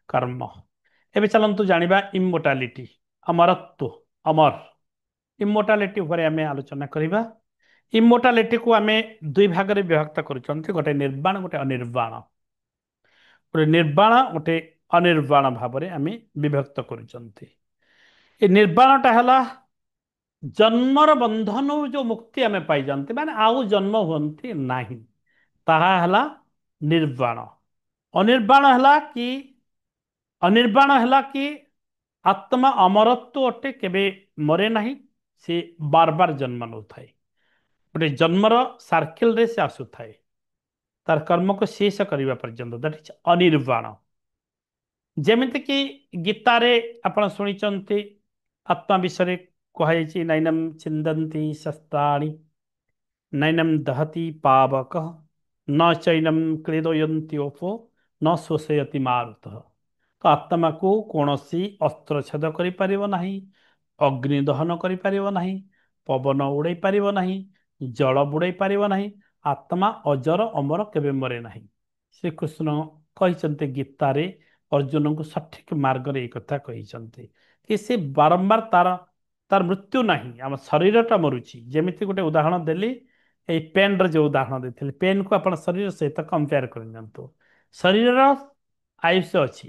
କର୍ମ। ଏବେ ଚାଲନ୍ତୁ ଜାଣିବା ଇମୋର୍ଟାଲିଟି, ଅମରତ୍ଵ, ଅମର। ଇମୋର୍ଟାଲିଟି ଉପରେ ଆମେ ଆଲୋଚନା କରିବା। ଇମୋର୍ଟାଲିଟିକୁ ଆମେ ଦୁଇ ଭାଗରେ ବିଭକ୍ତ କରୁଛନ୍ତି, ଗୋଟେ ନିର୍ବାଣ, ଗୋଟେ ଅନିର୍ବାଣ। ଗୋଟେ ନିର୍ବାଣ, ଗୋଟେ ଅନିର୍ବାଣ ଭାବରେ ଆମେ ବିଭକ୍ତ କରୁଛନ୍ତି। ଏ ନିର୍ବାଣଟା ହେଲା ଜନ୍ମର ବନ୍ଧନରୁ ଯେଉଁ ମୁକ୍ତି ଆମେ ପାଇଯାଆନ୍ତି, ମାନେ ଆଉ ଜନ୍ମ ହୁଅନ୍ତି ନାହିଁ, ତାହା ହେଲା ନିର୍ବାଣ। ଅନିର୍ବାଣ ହେଲା କି ଅନିର୍ବାଣ ହେଲା କି ଆତ୍ମା ଅମରତ୍ଵ ଅଟେ, କେବେ ମରେ ନାହିଁ, ସେ ବାର ବାର ଜନ୍ମ ନେଉଥାଏ। ଗୋଟେ ଜନ୍ମର ସାର୍କେଲରେ ସେ ଆସୁଥାଏ ତାର କର୍ମକୁ ଶେଷ କରିବା ପର୍ଯ୍ୟନ୍ତ, ଦ୍ୟାଟ୍ ଇଜ ଅନିର୍ବାଣ। ଯେମିତିକି ଗୀତାରେ ଆପଣ ଶୁଣିଛନ୍ତି ଆତ୍ମା ବିଷୟରେ କୁହାଯାଇଛି, ନୈନମ୍ ଛିନ୍ଦନ୍ତି ଶସ୍ତ୍ରାଣି, ନୈନମ୍ ଦହତି ପାବକଃ, ନ ଚୈନମ୍ କ୍ଲେଦୟନ୍ତ୍ୟୋପୋ, ନ ଶୋଷୟତି ମାରୁତଃ। ତ ଆତ୍ମାକୁ କୌଣସି ଅସ୍ତ୍ର ଛେଦ କରିପାରିବ ନାହିଁ, ଅଗ୍ନି ଦହନ କରିପାରିବ ନାହିଁ, ପବନ ଉଡ଼େଇ ପାରିବ ନାହିଁ, ଜଳ ବୁଡ଼େଇ ପାରିବ ନାହିଁ। ଆତ୍ମା ଅଜର ଅମର, କେବେ ମରେ ନାହିଁ। ଶ୍ରୀକୃଷ୍ଣ କହିଛନ୍ତି ଗୀତାରେ, ଅର୍ଜୁନଙ୍କୁ ସଠିକ ମାର୍ଗରେ ଏହି କଥା କହିଛନ୍ତି କି ସେ ବାରମ୍ବାର ତାର ତାର ମୃତ୍ୟୁ ନାହିଁ, ଆମ ଶରୀରଟା ମରୁଛି। ଯେମିତି ଗୋଟେ ଉଦାହରଣ ଦେଲି, ଏଇ ପେନ୍ର ଯେଉଁ ଉଦାହରଣ ଦେଇଥିଲି, ପେନ୍କୁ ଆପଣ ଶରୀର ସହିତ କମ୍ପେୟାର କରିନିଅନ୍ତୁ। ଶରୀରର ଆୟୁଷ ଅଛି,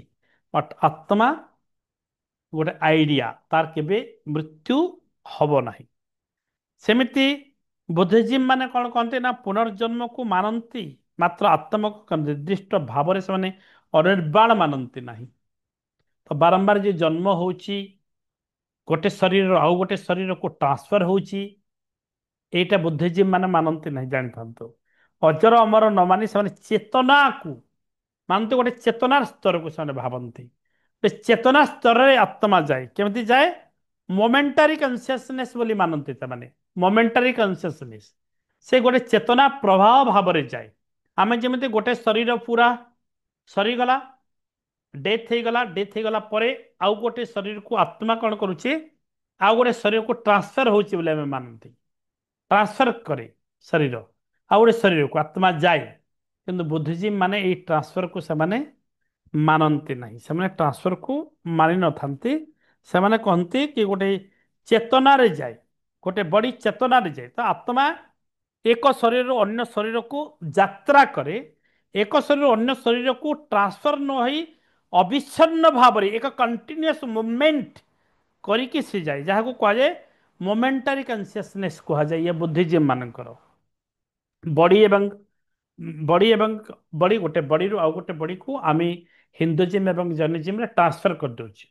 ବଟ୍ ଆତ୍ମା ଗୋଟେ ଆଇଡିଆ, ତାର କେବେ ମୃତ୍ୟୁ ହବ ନାହିଁ। ସେମିତି ବୁଦ୍ଧିଜୀବୀ ମାନେ କ'ଣ କହନ୍ତି ନା ପୁନର୍ଜନ୍ମକୁ ମାନନ୍ତି, ମାତ୍ର ଆତ୍ମାକୁ ନିର୍ଦ୍ଦିଷ୍ଟ ଭାବରେ ସେମାନେ ଅନିର୍ବାଣ ମାନନ୍ତି ନାହିଁ। ତ ବାରମ୍ବାର ଯେ ଜନ୍ମ ହଉଛି, ଗୋଟେ ଶରୀରରୁ ଆଉ ଗୋଟେ ଶରୀରକୁ ଟ୍ରାନ୍ସଫର ହଉଛି, ଏଇଟା ବୁଦ୍ଧିଜୀବୀ ମାନେ ମାନନ୍ତି ନାହିଁ, ଜାଣିଥାନ୍ତୁ। ଅଜର ଅମର ନ ମାନି ସେମାନେ ଚେତନାକୁ ମାନନ୍ତି, ଗୋଟେ ଚେତନାର ସ୍ତରକୁ ସେମାନେ ଭାବନ୍ତି। ଚେତନା ସ୍ତରରେ ଆତ୍ମା ଯାଏ, କେମିତି ଯାଏ? ମୋମେଣ୍ଟାରୀ କନସିୟସନେସ୍ ବୋଲି ମାନନ୍ତି ସେମାନେ। ମୋମେଣ୍ଟାରୀ କନସିୟସନେସ୍, ସେ ଗୋଟେ ଚେତନା ପ୍ରବାହ ଭାବରେ ଯାଏ। ଆମେ ଯେମିତି ଗୋଟେ ଶରୀର ପୁରା ସରିଗଲା, ଡେଥ୍ ହେଇଗଲା, ଡେଥ୍ ହେଇଗଲା ପରେ ଆଉ ଗୋଟେ ଶରୀରକୁ ଆତ୍ମା କ'ଣ କରୁଛି? ଆଉ ଗୋଟେ ଶରୀରକୁ ଟ୍ରାନ୍ସଫର ହେଉଛି ବୋଲି ଆମେ ମାନନ୍ତି। ଟ୍ରାନ୍ସଫର କରେ ଶରୀର, ଆଉ ଗୋଟେ ଶରୀରକୁ ଆତ୍ମା ଯାଏ। କିନ୍ତୁ ବୁଦ୍ଧିଜୀବୀ ମାନେ ଏଇ ଟ୍ରାନ୍ସଫରକୁ ସେମାନେ ମାନନ୍ତି ନାହିଁ, ସେମାନେ ଟ୍ରାନ୍ସଫରକୁ ମାନି ନଥାନ୍ତି। ସେମାନେ କହନ୍ତି କି ଗୋଟେ ଚେତନାରେ ଯାଏ, ଗୋଟେ ବଡି ଚେତନାରେ ଯାଏ। ତ ଆତ୍ମା ଏକ ଶରୀରରୁ ଅନ୍ୟ ଶରୀରକୁ ଯାତ୍ରା କରେ, ଏକ ଶରୀରରୁ ଅନ୍ୟ ଶରୀରକୁ ଟ୍ରାନ୍ସଫର ନ ହୋଇ ଅବିଚ୍ଛିନ୍ନ ଭାବରେ ଏକ କଣ୍ଟିନ୍ୟୁଅସ୍ ମୁଭମେଣ୍ଟ କରିକି ସେ ଯାଏ, ଯାହାକୁ କୁହାଯାଏ ମୋମେଣ୍ଟାରୀ କନସିୟସନେସ୍ କୁହାଯାଏ। ଇଏ ବୁଦ୍ଧିଜୀବୀ ମାନଙ୍କର ବଡି ଏବଂ ବଡି ଗୋଟେ ବଡିରୁ ଆଉ ଗୋଟେ ବଡିକୁ ଆମେ ହିନ୍ଦୁଜିମ୍ ଏବଂ ଜୈନିଜିମ୍ରେ ଟ୍ରାନ୍ସଫର କରିଦେଉଛି,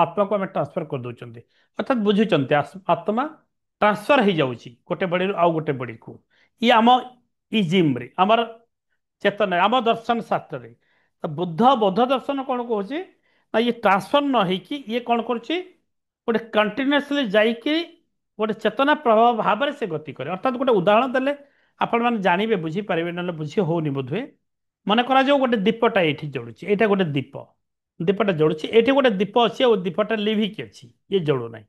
ଆତ୍ମାକୁ ଆମେ ଟ୍ରାନ୍ସଫର କରିଦେଉଛନ୍ତି, ଅର୍ଥାତ୍ ବୁଝୁଛନ୍ତି ଆତ୍ମା ଟ୍ରାନ୍ସଫର ହେଇଯାଉଛି ଗୋଟେ ବଡିରୁ ଆଉ ଗୋଟେ ବଡିକୁ। ଇଏ ଆମ ଇଜିମ୍ରେ, ଆମର ଚେତନା, ଆମ ଦର୍ଶନ ଶାସ୍ତ୍ରରେ। ତ ବୁଦ୍ଧ ବୌଦ୍ଧ ଦର୍ଶନ କ'ଣ କହୁଛି ନା ଇଏ ଟ୍ରାନ୍ସଫର ନ ହେଇକି ଇଏ କ'ଣ କରୁଛି, ଗୋଟେ କଣ୍ଟିନ୍ୟୁଅସଲି ଯାଇକି ଗୋଟେ ଚେତନା ପ୍ରଭାବ ଭାବରେ ସେ ଗତି କରେ। ଅର୍ଥାତ୍ ଗୋଟେ ଉଦାହରଣ ଦେଲେ ଆପଣମାନେ ଜାଣିବେ, ବୁଝିପାରିବେ, ନହେଲେ ବୁଝି ହଉନି ବୋଧହୁଏ। ମନେ କରାଯାଉ ଗୋଟେ ଦୀପଟା ଏଇଠି ଜଳୁଛି, ଏଇଟା ଗୋଟେ ଦୀପ। ଦୀପଟା ଜଳୁଛି। ଏଠି ଗୋଟେ ଦୀପ ଅଛି ଆଉ ଦୀପଟା ଲିଭିକି ଅଛି, ଇଏ ଜଳୁନାହିଁ।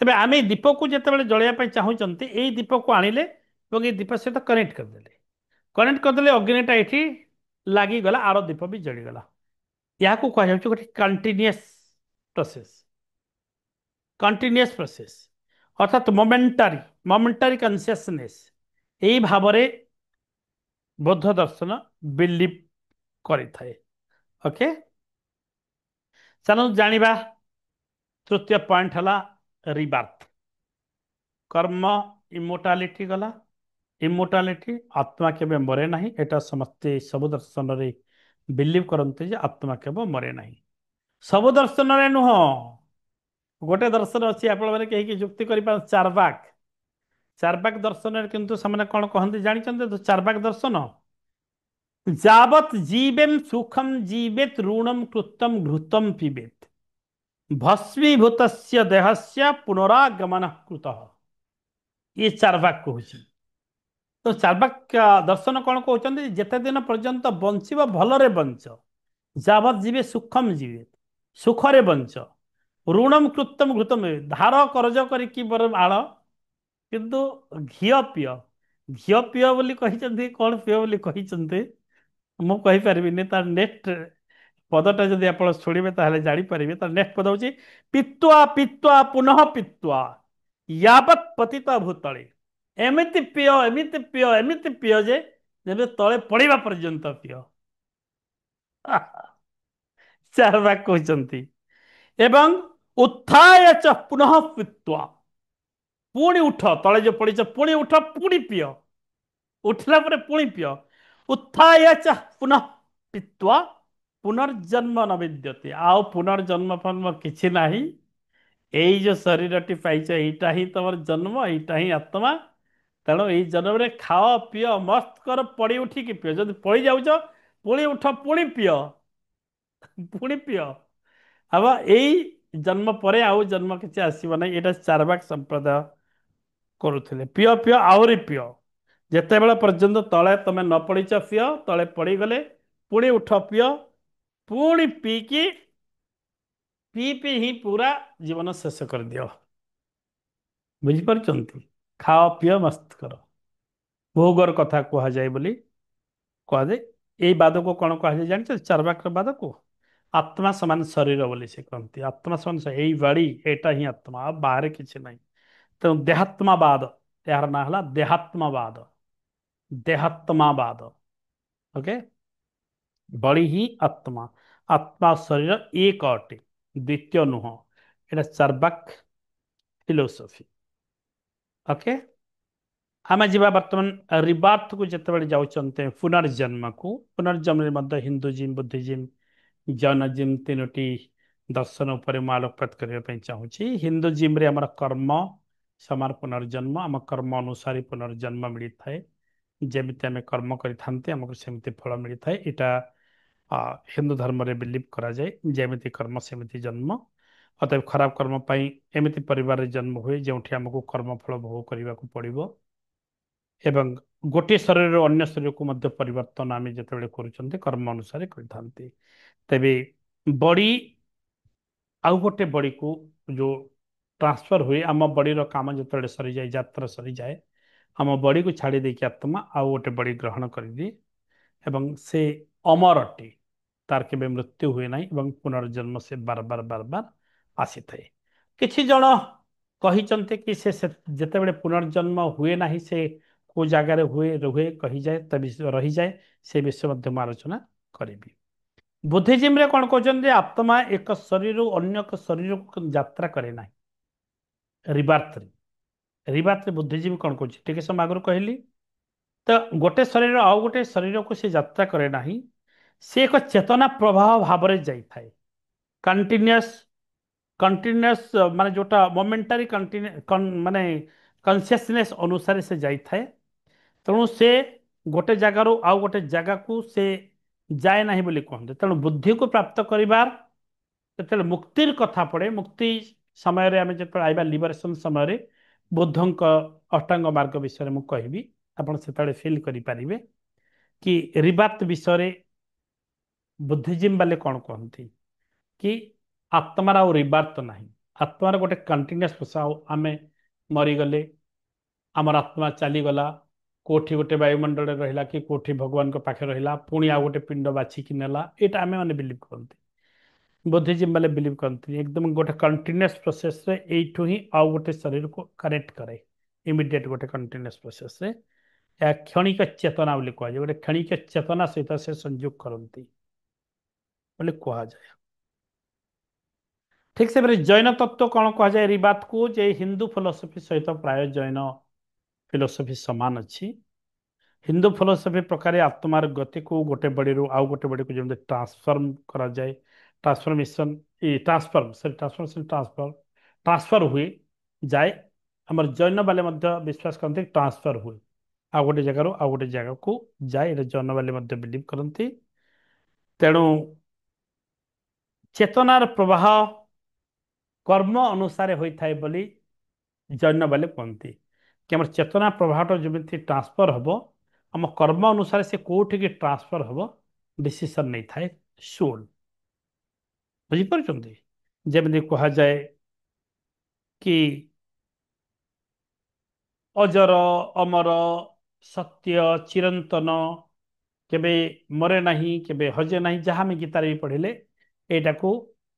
ତେବେ ଆମେ ଏଇ ଦୀପକୁ ଯେତେବେଳେ ଜଳେଇବା ପାଇଁ ଚାହୁଁଛନ୍ତି, ଏଇ ଦୀପକୁ ଆଣିଲେ ଏବଂ ଏଇ ଦୀପ ସହିତ କନେକ୍ଟ କରିଦେଲେ, ଅଗ୍ନିଟା ଏଠି ଲାଗିଗଲା, ଆର ଦୀପ ବି ଜଳିଗଲା। ଏହାକୁ କୁହାଯାଉଛି ଗୋଟେ କଣ୍ଟିନ୍ୟୁଅସ୍ ପ୍ରୋସେସ୍। ଅର୍ଥାତ୍ ମୋମେଣ୍ଟାରୀ କନସିୟସନେସ୍, ଏଇ ଭାବରେ ବୌଦ୍ଧ ଦର୍ଶନ ବିଲିଭ୍ କରିଥାଏ। ଓକେ, ଚାଲନ୍ତୁ ଜାଣିବା। ତୃତୀୟ ପଏଣ୍ଟ ହେଲା ରିବାର୍ଥ। କର୍ମ ଇମୋର୍ଟାଲିଟି ଗଲା। ଇମୋର୍ଟାଲିଟି, ଆତ୍ମା କେବେ ମରେ ନାହିଁ। ଏଟା ସମସ୍ତେ ସବୁ ଦର୍ଶନରେ ବିଲିଭ୍ କରନ୍ତି ଯେ ଆତ୍ମା କେବେ ମରେ ନାହିଁ। ସବୁ ଦର୍ଶନରେ ନୁହଁ, ଗୋଟେ ଦର୍ଶନ ଅଛି, ଆପଣମାନେ କେହି ଯୁକ୍ତି କରିପାରନ୍ତି, ଚାର୍ବାକ ଦର୍ଶନରେ କିନ୍ତୁ ସେମାନେ କଣ କହନ୍ତି ଜାଣିଛନ୍ତି? ଚାର୍ବାକ ଦର୍ଶନ, ଯାବତ୍ ଜୀବେମ୍ ସୁଖମ୍ ଜୀବେତ୍ ଋଣମ୍ କୃତମ୍ ଘୃତମ୍ ପିବେତ୍ ଭସ୍ମୀଭୂତସ୍ୟ ଦେହସ୍ୟ ପୁନରାଗମନଃ କୃତଃ। ଇଏ ଚାର୍ବାକ କହୁଛି। ତ ଚାର୍ବାକ ଦର୍ଶନ କଣ କହୁଛନ୍ତି? ଯେତେ ଦିନ ପର୍ଯ୍ୟନ୍ତ ବଞ୍ଚିବ ଭଲରେ ବଞ୍ଚ, ଯାବତ୍ ଜୀବେ ସୁଖମ୍ ଜୀବେ, ସୁଖରେ ବଞ୍ଚ, ଋଣମ୍ କୃତମ୍ ଘୃତମ୍, ଧାର କରଜ କରିକି ବର ଆଳ, କିନ୍ତୁ ଘିଅ ପିଅ। ଘିଅ ପିଅ ବୋଲି କହିଛନ୍ତି, କଣ ପିଅ ବୋଲି କହିଛନ୍ତି ମୁଁ କହିପାରିବିନି। ତାର ନେକ୍ସଟ ପଦଟା ଯଦି ଆପଣ ଶୁଣିବେ ତାହେଲେ ଜାଣିପାରିବେ। ତାର ନେକ୍ସଟ ପଦ ହଉଛି ପିତ୍ୱା ପିତ୍ୱା ପୁନଃ ପିତ୍ୱା ୟାବତ୍ ପତିତ ଭୂତଳେ। ଏମିତି ପିଅ, ଏମିତି ପିଅ, ଏମିତି ପିଅ ଯେ ଯେବେ ତଳେ ପଡ଼ିବା ପର୍ଯ୍ୟନ୍ତ ପିଅ। ଚାର୍ବାକ କହୁଛନ୍ତି। ଏବଂ ଉତ୍ଥାୟ ଚ ପୁନଃ ପିତ୍ୱା, ପୁଣି ଉଠ, ତଳେ ଯୋଉ ପଡ଼ିଛ ପୁଣି ଉଠ, ପୁଣି ପିଅ, ଉଠିଲା ପରେ ପୁଣି ପିଅ। ଉତ୍ଥାୟ ଚ ପୁନଃ ପିତ୍ୱା ପୁନର୍ଜନ୍ମ ନ ବିଦ୍ୟତେ। ଆଉ ପୁନର୍ଜନ୍ମ ଫନ୍ମ କିଛି ନାହିଁ। ଏଇ ଯୋଉ ଶରୀରଟି ପାଇଛ, ଏଇଟା ହିଁ ତମର ଜନ୍ମ, ଏଇଟା ହିଁ ଆତ୍ମା। ତେଣୁ ଏଇ ଜନ୍ମରେ ଖାଅ ପିଅ ମସ୍ତ କର, ପଡ଼ି ଉଠିକି ପିଅ। ଯଦି ପଡ଼ି ଯାଉଛ ପୁଣି ଉଠ, ପୁଣି ପିଅ, ପୁଣି ପିଅ। अब ଏଇ ଜନ୍ମ ପରେ ଆଉ ଜନ୍ମ କିଛି ଆସିବ ନାହିଁ। ଏଇଟା ଚାର୍ବାକ ସମ୍ପ୍ରଦାୟ କରୁଥିଲେ। ପିଅ ପିଅ ଆହୁରି ପିଅ, ଯେତେବେଳେ ପର୍ଯ୍ୟନ୍ତ ତଳେ ତମେ ନ ପଡ଼ିଛ ପିଅ, ତଳେ ପଡ଼ିଗଲେ ପୁଣି ଉଠ ପିଅ, ପୁଣି ପିଇକି ପିଇ ହିଁ ପୁରା ଜୀବନ ଶେଷ କରିଦିଅ। ବୁଝିପାରୁଛନ୍ତି? ଖାଅ ପିଅ ମସ୍ତ କର, ଭୋଗର କଥା କୁହାଯାଏ ବୋଲି କୁହାଯାଏ। ଏଇ ବାଦକୁ କଣ କୁହାଯାଏ ଜାଣିଛ? ଚାର୍ବାକର ବାଦକୁ ଆତ୍ମା ସମାନ ଶରୀର ବୋଲି ସେ କହନ୍ତି। ଆତ୍ମା ସମାନ ଏଇ ବାଡି, ଏଇଟା ହିଁ ଆତ୍ମା, ଆଉ ବାହାରେ କିଛି ନାହିଁ। ତେଣୁ ଦେହାତ୍ମାବାଦ, ଏହାର ନାଁ ହେଲା ଦେହାତ୍ମାବାଦ। ଦେହାତ୍ମାବାଦ, ଓକେ। ବଡି ହିଁ ଆତ୍ମା, ଆତ୍ମା ଶରୀର ଏକ ଅଟେ, ଦ୍ୱିତୀୟ ନୁହଁ। ଏଇଟା ଚାର୍ବାକ ଫିଲୋସଫି। ଓକେ, ଆମେ ଯିବା ବର୍ତ୍ତମାନ ରିବାର୍ଥକୁ। ଯେତେବେଳେ ଯାଉଛନ୍ତି ପୁନର୍ଜନ୍ମକୁ, ପୁନର୍ଜନ୍ମରେ ମଧ୍ୟ ହିନ୍ଦୁଜିମ୍, ବୁଦ୍ଧିଜିମ୍, ଜୈନଜିମ୍, ତିନୋଟି ଦର୍ଶନ ଉପରେ ମୁଁ ଆଲୋକପାତ କରିବା ପାଇଁ ଚାହୁଁଛି। ହିନ୍ଦୁଜିମ୍ରେ ଆମର କର୍ମ ସମାନ ପୁନର୍ଜନ୍ମ, ଆମ କର୍ମ ଅନୁସାରେ ପୁନର୍ଜନ୍ମ ମିଳିଥାଏ। ଯେମିତି ଆମେ କର୍ମ କରିଥାନ୍ତି ଆମକୁ ସେମିତି ଫଳ ମିଳିଥାଏ। ଏଇଟା ହିନ୍ଦୁ ଧର୍ମରେ ବିଲିଭ୍ କରାଯାଏ, ଯେମିତି କର୍ମ ସେମିତି ଜନ୍ମ। ଅତଏବ ଖରାପ କର୍ମ ପାଇଁ ଏମିତି ପରିବାରରେ ଜନ୍ମ ହୁଏ ଯେଉଁଠି ଆମକୁ କର୍ମଫଳ ଭୋଗ କରିବାକୁ ପଡ଼ିବ। ଏବଂ ଗୋଟିଏ ଶରୀରରୁ ଅନ୍ୟ ଶରୀରକୁ ମଧ୍ୟ ପରିବର୍ତ୍ତନ ଆମେ ଯେତେବେଳେ କରୁଛନ୍ତି କର୍ମ ଅନୁସାରେ କରିଥାନ୍ତି। ତେବେ ବଡି ଆଉ ଗୋଟେ ବଡିକୁ ଯୋଉ ଟ୍ରାନ୍ସଫର ହୁଏ, ଆମ ବଡିର କାମ ଯେତେବେଳେ ସରିଯାଏ, ଯାତ୍ରା ସରିଯାଏ, ଆମ ବଡିକୁ ଛାଡ଼ି ଦେଇକି ଆତ୍ମା ଆଉ ଗୋଟେ ବଡି ଗ୍ରହଣ କରିଦିଏ ଏବଂ ସେ ଅମର ଅଟେ। ତାର କେବେ ମୃତ୍ୟୁ ହୁଏ ନାହିଁ ଏବଂ ପୁନର୍ଜନ୍ମ ସେ ବାରବାର ବାରବାର ଆସିଥାଏ। କିଛି ଜଣ କହିଛନ୍ତି କି ସେ ଯେତେବେଳେ ପୁନର୍ଜନ୍ମ ହୁଏ ନାହିଁ, ସେ କୋଉ ଜାଗାରେ ହୁଏ ରୁହେ କହିଯାଏ, ରହିଯାଏ, ସେ ବିଷୟ ମଧ୍ୟ ମୁଁ ଆଲୋଚନା କରିବି। ବୁଦ୍ଧିଜିମ୍ରେ କଣ କହୁଛନ୍ତି? ଆତ୍ମା ଏକ ଶରୀରରୁ ଅନ୍ୟ ଏକ ଶରୀରକୁ ଯାତ୍ରା କରେ ନାହିଁ। ରିବାର୍ଥରେ ବୁଦ୍ଧିଜୀବୀ କଣ କହୁଛି? ଟିକେ ସମୟ ଆଗରୁ କହିଲି ତ, ଗୋଟେ ଶରୀର ଆଉ ଗୋଟେ ଶରୀରକୁ ସେ ଯାତ୍ରା କରେ ନାହିଁ। ସେ ଏକ ଚେତନା ପ୍ରବାହ ଭାବରେ ଯାଇଥାଏ। କଣ୍ଟିନ୍ୟୁଅସ୍ କଣ୍ଟିନ୍ୟୁଅସ୍ ମାନେ ଯୋଉଟା ମୋମେଣ୍ଟାରୀ ମାନେ କନସିୟସନେସ୍ ଅନୁସାରେ ସେ ଯାଇଥାଏ। ତେଣୁ ସେ ଗୋଟେ ଜାଗାରୁ ଆଉ ଗୋଟେ ଜାଗାକୁ ସେ ଯାଏ ନାହିଁ ବୋଲି କୁହନ୍ତି। ତେଣୁ ବୁଦ୍ଧିକୁ ପ୍ରାପ୍ତ କରିବାର ଯେତେବେଳେ ମୁକ୍ତିର କଥା ପଡ଼େ, ମୁକ୍ତି ସମୟରେ ଆମେ ଯେତେବେଳେ ଆଇବା ଲିବରେସନ ସମୟରେ ବୁଦ୍ଧଙ୍କ ଅଷ୍ଟାଙ୍ଗ ମାର୍ଗ ବିଷୟରେ ମୁଁ କହିବି, ଆପଣ ସେତେବେଳେ ଫିଲ୍ କରିପାରିବେ କି ରିବାର୍ଥ ବିଷୟରେ ବୁଦ୍ଧିଜିମ୍ ବାଲେ କଣ କହନ୍ତି। कि आत्मार आउ रिबार्थ नाही। आत्मार गोटे कंटिन्यूअस प्रोसेस। आमे मरीगले आमर आत्मा चलीगला कोठी गोटे वायुमंडल रहा कि कोठी भगवान पाखे रहा पुणी आ गोटे पिंड बाछिकी नेला यहाँ आम मैंने बिलीव करते बुद्धिजीवी वाले बिलीव करते एकदम गोटे कंटिन्यूअस प्रोसेस रे एठू ही आउ गोटे शरीर को कनेक्ट करे इमिडिएट गोटे कंटिन्यूअस प्रोसेस रे या क्षणिक चेतना बोली कहुए गोटे क्षणिक चेतना सहित से संयोग करती बोले कहुए। ठीक से जैन तत्व कौन कहुए रिबात को जे हिंदू फिलोसफी सहित प्राय जैन फिलोसफी सामान अच्छी। हिंदू फिलोसफी प्रकार आत्मार गति को गोटे बड़ी रू आउ गोटे बड़ी को जमी ट्रांसफर्म करा जाए transformation transfer sorry transformation transfer हुए जाए। आम जैन बाले विश्वास करते ट्रांसफर हुए आ गोटे जगार आ गोटे जगह को जाए जैन बाले बिलीव करती। तेणु चेतनार प्रवाह कर्म अनुसार होता है बोली जैन बाले कहते कि आम चेतना प्रभाव जमी ट्रांसफर हम आम कर्म अनुसार से कौटी की ट्रांसफर हम डिसीजन नहीं थाए सोल बुझीपार जमी कह जाए कि अजर अमर सत्य चिरंतन केबे मरे नहीं केबे हजे नहीं जहाँ आम गीतार भी पढ़िले यहाँ को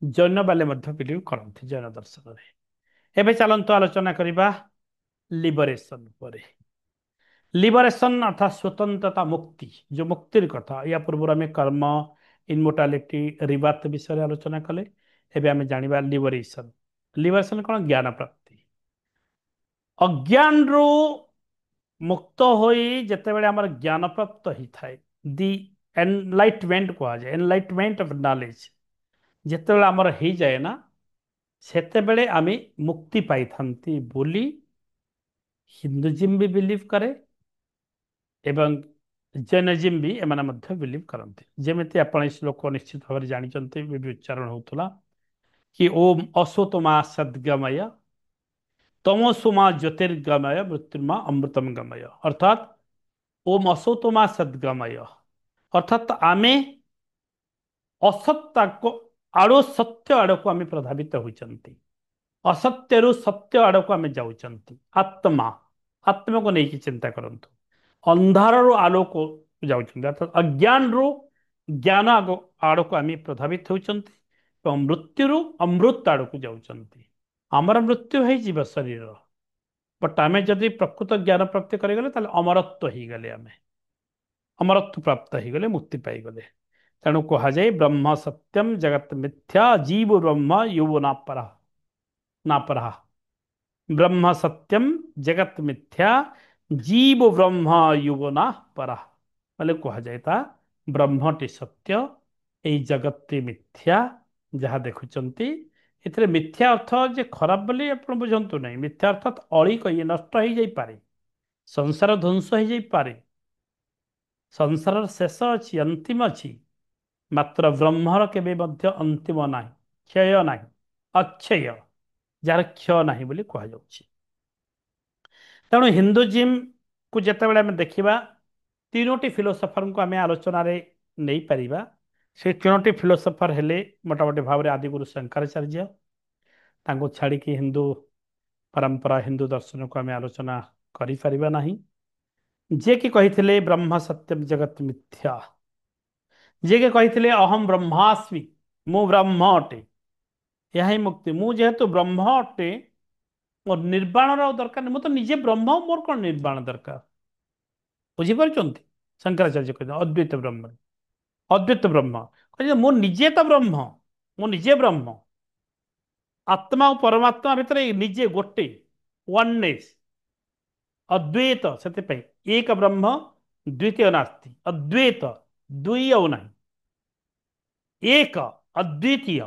जैन बाले बिलीव करते जैन दर्शन में। एवं चलतु आलोचना करवा लिबरेशन पर। लिबरेशन अर्थात स्वतंत्रता मुक्ति जो मुक्तिर कथा या पूर्व आम कर्म इनमोर्टालिटी रिबात विषय आलोचना कले एवं आम जाना लिबरेशन। लिबरेशन कौन ज्ञान प्राप्ति अज्ञान रु मुक्त होई जितेबाला आम ज्ञान प्राप्त होता है दि एनलाइटमेंट कह जाए एनलाइटमेंट ऑफ नॉलेज जितेबाला आमर हो जाए ना सेतेबेले आम मुक्ति पाई थांती बोली हिंदुजिम भी बिलीव करे एवं जैनिज्म भी एमाने मध्य बिलीव करते। जमीती आप श्लोक निश्चित भाव जानते भी उच्चारण होता कि ओम असोतमा सद्गमय तमोसुमा ज्योतिर्गमय मृत्युमा अमृतम गमय अर्थात ओम असोतमा सद्गमय अर्थात आमे असत्ता को आड़ो सत्य आड़ को आम प्रभावित होती असत्यरु सत्य आड़ को आम जाऊँच आत्मा आत्मा को लेकिन चिंता करंतु अंधार आलोक जाऊँच अर्थात अज्ञान रु ज्ञान आड़ को आम प्रभावित होती मृत्यु अमृत आड़ को जाऊँच आमर मृत्यु हो शरीर बट आम जदि प्रकृत ज्ञान प्राप्ति करगले अमरत्व हो गले आम अमरत्व प्राप्त हो गले मुक्ति पाईगले। तेणु कहुए ब्रह्म सत्यम जगत मिथ्या जीव ब्रह्म युव नापरा ब्रह्म सत्यम जगत मिथ्या जीव ब्रह्म युव ना परा बोले कहुता ब्रह्मटी सत्य यही जगत मिथ्या जहाँ देखुंट ए मिथ्या अर्थ जे खराब बोली आप बुझंतु नहीं मिथ्या अर्थात अड़ी कही नष्ट हो जाए संसार ध्वंस हो जाए संसार शेष अच्छी अंतिम अच्छी मात्र ब्रह्मर केबे मध्य अंतिम ना क्षय ना अक्षय जार क्षय ना बोली कहुच्छी। तेणु हिंदुजिम को जितेबाला आम देखा तीनोटी फिलोसफर को आम आलोचन नहीं पारिबा से तीनोटी फिलोसफर हेले मोटामोटी भाव में आदिगुरु शंकराचार्य तांको छाड़िकी हिंदू परंपरा हिंदू दर्शन को आम आलोचना करिपारिबा नाही। जे कि कही ब्रह्म सत्यम जगत मिथ्या जे कि कही अहम ब्रह्मास्मि मु ब्रह्म अटे यह ही मुक्ति मु जेहेतु ब्रह्म अटे मोर निर्वाण दरकार नहीं मुझे निजे ब्रह्म मोर कौन निर्वाण दरकार बुझीपार शंकराचार्य कहते अद्वैत ब्रह्म कहे मो निजे तो ब्रह्म मो निजे ब्रह्म आत्मा और परमात्मा भितर निजे गोटे वननेस अद्वैत से एक ब्रह्म द्वितीय नास्ति अद्वैत दुई और ना एक अद्वितीय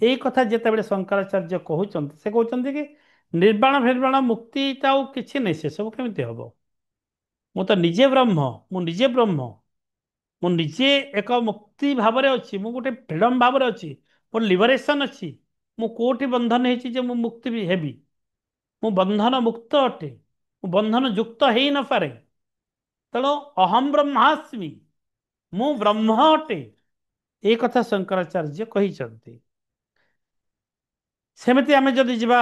यही कथा जिते शंकराचार्य कहते से कहते कि निर्वाण निर्वाण मुक्ति कि नहीं से सब केमी हम मु तो निजे ब्रह्म मु निजे ब्रह्म मु निजे एक मुक्ति भाव में अच्छी मु गोटे फ्रीडम भाव में अच्छी मोर लिबरेशन अच्छी मु कोटि बंधन हो मु मुक्ति भी हेबी मु बंधन मुक्त अटे मु बंधन युक्त हो न पारे तेणु अहम ब्रह्मास्मि मु ब्रह्म अटे एक कथा शंकराचार्य कहते। ସେମିତି ଆମେ ଯଦି ଯିବା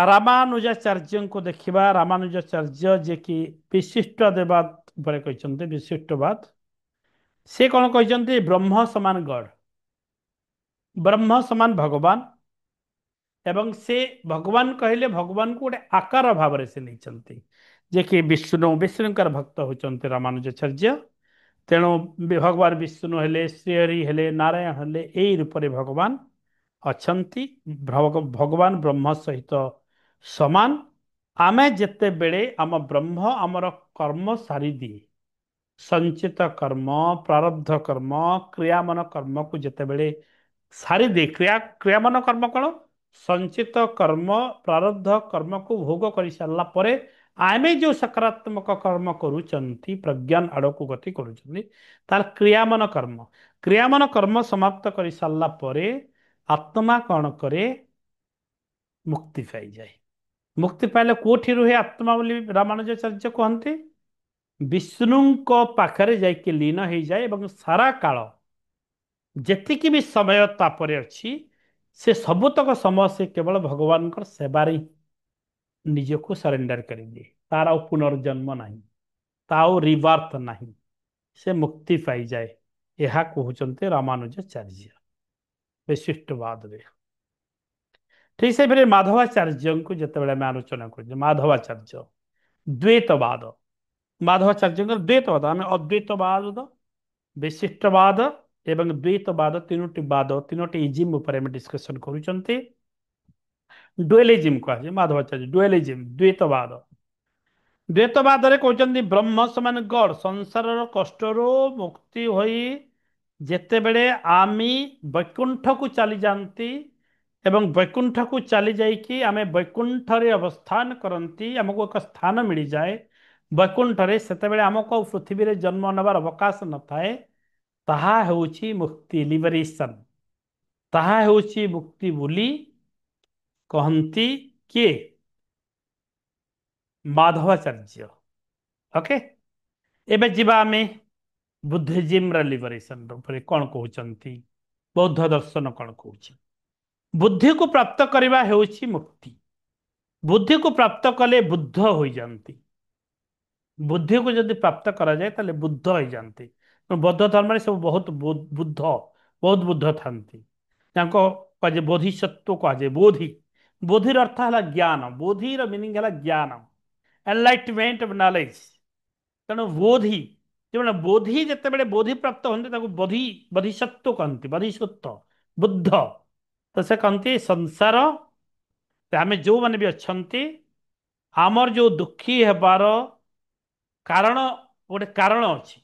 ରାମାନୁଜାଚାର୍ଯ୍ୟଙ୍କୁ ଦେଖିବା, ରାମାନୁଜାଚାର୍ଯ୍ୟ ଯିଏକି ବିଶିଷ୍ଟ ଉପରେ କହିଛନ୍ତି, ବିଶିଷ୍ଟବାଦ। ସେ କଣ କହିଛନ୍ତି? ବ୍ରହ୍ମ ସମାନ ଗଡ, ବ୍ରହ୍ମ ସମାନ ଭଗବାନ, ଏବଂ ସେ ଭଗବାନ କହିଲେ ଭଗବାନଙ୍କୁ ଗୋଟେ ଆକାର ଭାବରେ ସେ ନେଇଛନ୍ତି, ଯେ କି ବିଷ୍ଣୁଙ୍କର ଭକ୍ତ ହେଉଛନ୍ତି ରାମାନୁଜାଚାର୍ଯ୍ୟ। ତେଣୁ ଭଗବାନ ବିଷ୍ଣୁ ହେଲେ, ଶ୍ରୀହରି ହେଲେ, ନାରାୟଣ ହେଲେ, ଏଇ ରୂପରେ ଭଗବାନ ଅଛନ୍ତି। ଭଗବାନ ବ୍ରହ୍ମ ସହିତ ସମାନ। ଆମେ ଯେତେବେଳେ ଆମ ବ୍ରହ୍ମ ଆମର କର୍ମ ସାରିଦିଏ, ସଞ୍ଚିତ କର୍ମ, ପ୍ରାରବ୍ଧ କର୍ମ, କ୍ରିୟାମାନ କର୍ମକୁ ଯେତେବେଳେ ସାରିଦିଏ, କ୍ରିୟାମାନ କର୍ମ କଣ? ସଞ୍ଚିତ କର୍ମ, ପ୍ରାରବ୍ଧ କର୍ମକୁ ଭୋଗ କରିସାରିଲା ପରେ ଆମେ ଯେଉଁ ସକାରାତ୍ମକ କର୍ମ କରୁଛନ୍ତି, ପ୍ରଜ୍ଞାନ ଆଡ଼କୁ ଗତି କରୁଛନ୍ତି, ତାର କ୍ରିୟାମାନ କର୍ମ, କ୍ରିୟାମାନ କର୍ମ ସମାପ୍ତ କରିସାରିଲା ପରେ ଆତ୍ମା କଣ କରେ? ମୁକ୍ତି ପାଇଯାଏ। ମୁକ୍ତି ପାଇଲେ କୋଉଠି ରୁହେ ଆତ୍ମା ବୋଲି ରାମାନୁଜାଚାର୍ଯ୍ୟ କହନ୍ତି? ବିଷ୍ଣୁଙ୍କ ପାଖରେ ଯାଇକି ଲୀନ ହେଇଯାଏ ଏବଂ ସାରା କାଳ ଯେତିକି ବି ସମୟ ତାପରେ ଅଛି, ସେ ସବୁତକ ସମୟ ସେ କେବଳ ଭଗବାନଙ୍କର ସେବାରେ ନିଜକୁ ସରେଣ୍ଡର କରିଦିଏ। ତାର ଆଉ ପୁନର୍ଜନ୍ମ ନାହିଁ, ତା ଆଉ ରିବାର୍ଥ ନାହିଁ, ସେ ମୁକ୍ତି ପାଇଯାଏ। ଏହା କହୁଛନ୍ତି ରାମାନୁଜାଚାର୍ଯ୍ୟ ବିଶିଷ୍ଟବାଦରେ। ଠିକ ସେହିପରି ମାଧବାଚାର୍ଯ୍ୟଙ୍କୁ ଯେତେବେଳେ ଆମେ ଆଲୋଚନା କରୁଛେ, ମାଧବାଚାର୍ଯ୍ୟ ଦ୍ୱୈତବାଦ, ମାଧବାଚାର୍ଯ୍ୟଙ୍କର ଦ୍ୱୈତବାଦ, ଆମେ ଅଦ୍ୱୈତବାଦ, ବିଶିଷ୍ଟବାଦ ଏବଂ ଦ୍ୱୈତବାଦ, ତିନୋଟି ବାଦ, ତିନୋଟି ଇଜିମ୍ ଉପରେ ଆମେ ଡିସ୍କସନ କରୁଛନ୍ତି। ଡୁଏଲିଜିମ୍ କୁହାଯାଏ ମାଧବାଚାର୍ଯ୍ୟ, ଡୁଏଲିଜିମ୍ ଦ୍ୱୈତବାଦ। ଦ୍ୱୈତବାଦରେ କହୁଛନ୍ତି ବ୍ରହ୍ମ ସମାନ ଗଡ, ସଂସାରର କଷ୍ଟରୁ ମୁକ୍ତି ହୋଇ ଯେତେବେଳେ ଆମେ ବୈକୁଣ୍ଠକୁ ଚାଲିଯାଆନ୍ତି ଏବଂ ବୈକୁଣ୍ଠକୁ ଚାଲି ଯାଇକି ଆମେ ବୈକୁଣ୍ଠରେ ଅବସ୍ଥାନ କରନ୍ତି, ଆମକୁ ଏକ ସ୍ଥାନ ମିଳିଯାଏ ବୈକୁଣ୍ଠରେ, ସେତେବେଳେ ଆମକୁ ଆଉ ପୃଥିବୀରେ ଜନ୍ମ ନେବାର ଅବକାଶ ନଥାଏ। ତାହା ହେଉଛି ମୁକ୍ତି, ଲିବରେସନ। ତାହା ହେଉଛି ମୁକ୍ତି ବୋଲି କହନ୍ତି କିଏ? ମାଧବାଚାର୍ଯ୍ୟ। ଓକେ, ଏବେ ଯିବା ଆମେ ବୁଦ୍ଧିଜିମ୍ର ଲିବରେସନ ଉପରେ କଣ କହୁଛନ୍ତି, ବୌଦ୍ଧ ଦର୍ଶନ କଣ କହୁଛି। ବୁଦ୍ଧିକୁ ପ୍ରାପ୍ତ କରିବା ହେଉଛି ମୁକ୍ତି। ବୁଦ୍ଧିକୁ ପ୍ରାପ୍ତ କଲେ ବୁଦ୍ଧ ହୋଇଯାନ୍ତି। ବୁଦ୍ଧିକୁ ଯଦି ପ୍ରାପ୍ତ କରାଯାଏ ତାହେଲେ ବୁଦ୍ଧ ହେଇଯାନ୍ତି। ବୌଦ୍ଧ ଧର୍ମରେ ସବୁ ବହୁତ ବୁଦ୍ଧ ଥାନ୍ତି। ତାଙ୍କ କୁହାଯାଏ ବୋଧିସତ୍ତ୍ୱ କୁହାଯାଏ। ବୋଧିର ଅର୍ଥ ହେଲା ଜ୍ଞାନ, ବୋଧିର ମିନିଂ ହେଲା ଜ୍ଞାନ, ଏନଲାଇଟମେଣ୍ଟ ଅଫ ନଲେଜ। ତେଣୁ ବୋଧି ଯେତେବେଳେ ବୋଧି ପ୍ରାପ୍ତ ହୁଅନ୍ତି ତାକୁ ବୋଧିସତ୍ତ୍ୱ କହନ୍ତି, ବୋଧିସତ୍ତ୍ୱ ବୁଦ୍ଧ। ତ ସେ କହନ୍ତି ସଂସାର ଆମେ ଯୋଉମାନେ ବି ଅଛନ୍ତି, ଆମର ଯୋଉ ଦୁଃଖୀ ହେବାର କାରଣ, ଗୋଟେ କାରଣ ଅଛି,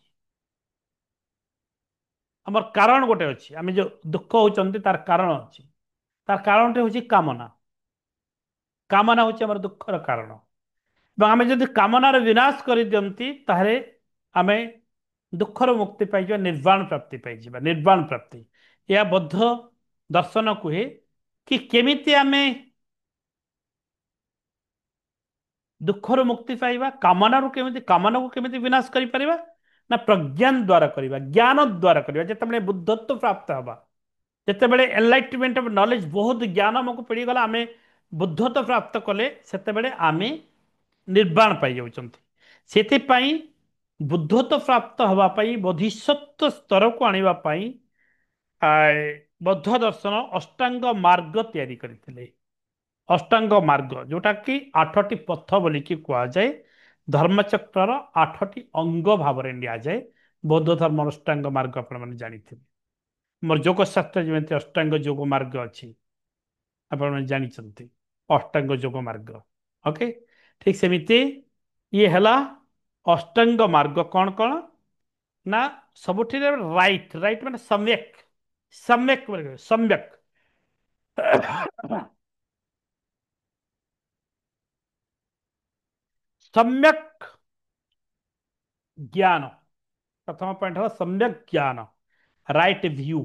ଆମର କାରଣ ଗୋଟେ ଅଛି, ଆମେ ଯୋଉ ଦୁଃଖ ହଉଛନ୍ତି ତାର କାରଣ ଅଛି। ତାର କାରଣଟି ହଉଛି କାମନା। କାମନା ହଉଛି ଆମର ଦୁଃଖର କାରଣ। ଏବଂ ଆମେ ଯଦି କାମନାର ବିନାଶ କରିଦିଅନ୍ତି ତାହେଲେ ଆମେ ଦୁଃଖର ମୁକ୍ତି ପାଇଯିବା, ନିର୍ବାଣ ପ୍ରାପ୍ତି ପାଇଯିବା, ନିର୍ବାଣ ପ୍ରାପ୍ତି। ଏହା ବୌଦ୍ଧ ଦର୍ଶନ କୁହେ କି କେମିତି ଆମେ ଦୁଃଖରୁ ମୁକ୍ତି ପାଇବା, କାମନାକୁ କେମିତି ବିନାଶ କରିପାରିବା? ନା ପ୍ରଜ୍ଞାନ ଦ୍ୱାରା କରିବା, ଜ୍ଞାନ ଦ୍ୱାରା କରିବା। ଯେତେବେଳେ ବୁଦ୍ଧତ୍ୱ ପ୍ରାପ୍ତ ହେବା, ଯେତେବେଳେ ଏନଲାଇଟମେଣ୍ଟ ଅଫ ନଲେଜ, ବହୁତ ଜ୍ଞାନ ଆମକୁ ମିଳିଗଲା, ଆମେ ବୁଦ୍ଧତ୍ୱ ପ୍ରାପ୍ତ କଲେ, ସେତେବେଳେ ଆମେ ନିର୍ବାଣ ପାଇଯାଉଛନ୍ତି। ସେଥିପାଇଁ ବୁଦ୍ଧତ୍ୱ ପ୍ରାପ୍ତ ହେବା ପାଇଁ, ବୋଧିସତ୍ତ୍ୱ ସ୍ତରକୁ ଆଣିବା ପାଇଁ ବୌଦ୍ଧ ଦର୍ଶନ ଅଷ୍ଟାଙ୍ଗ ମାର୍ଗ ତିଆରି କରିଥିଲେ। ଅଷ୍ଟାଙ୍ଗ ମାର୍ଗ, ଯୋଉଟା କି 8ଟି ପଥ ବୋଲିକି କୁହାଯାଏ। ଧର୍ମଚକ୍ରର 8ଟି ଅଙ୍ଗ ଭାବରେ ନିଆଯାଏ। ବୌଦ୍ଧ ଧର୍ମର ଅଷ୍ଟାଙ୍ଗ ମାର୍ଗ ଆପଣମାନେ ଜାଣିଥିବେ। ଆମର ଯୋଗ ଶାସ୍ତ୍ର ଯେମିତି ଅଷ୍ଟାଙ୍ଗ ଯୋଗ ମାର୍ଗ ଅଛି, ଆପଣମାନେ ଜାଣିଛନ୍ତି ଅଷ୍ଟାଙ୍ଗ ଯୋଗ ମାର୍ଗ। ଓକେ, ଠିକ ସେମିତି ଇଏ ହେଲା ଅଷ୍ଟାଙ୍ଗ ମାର୍ଗ। କଣ କଣ ନା ସବୁଠିରେ ରାଇଟ, ରାଇଟ ମାନେ ସମ୍ୟକ, ସମ୍ୟକ ସମ୍ୟକ ଜ୍ଞାନ। प्रथम पॉइंट है सम्यक ज्ञान, राइट व्यू।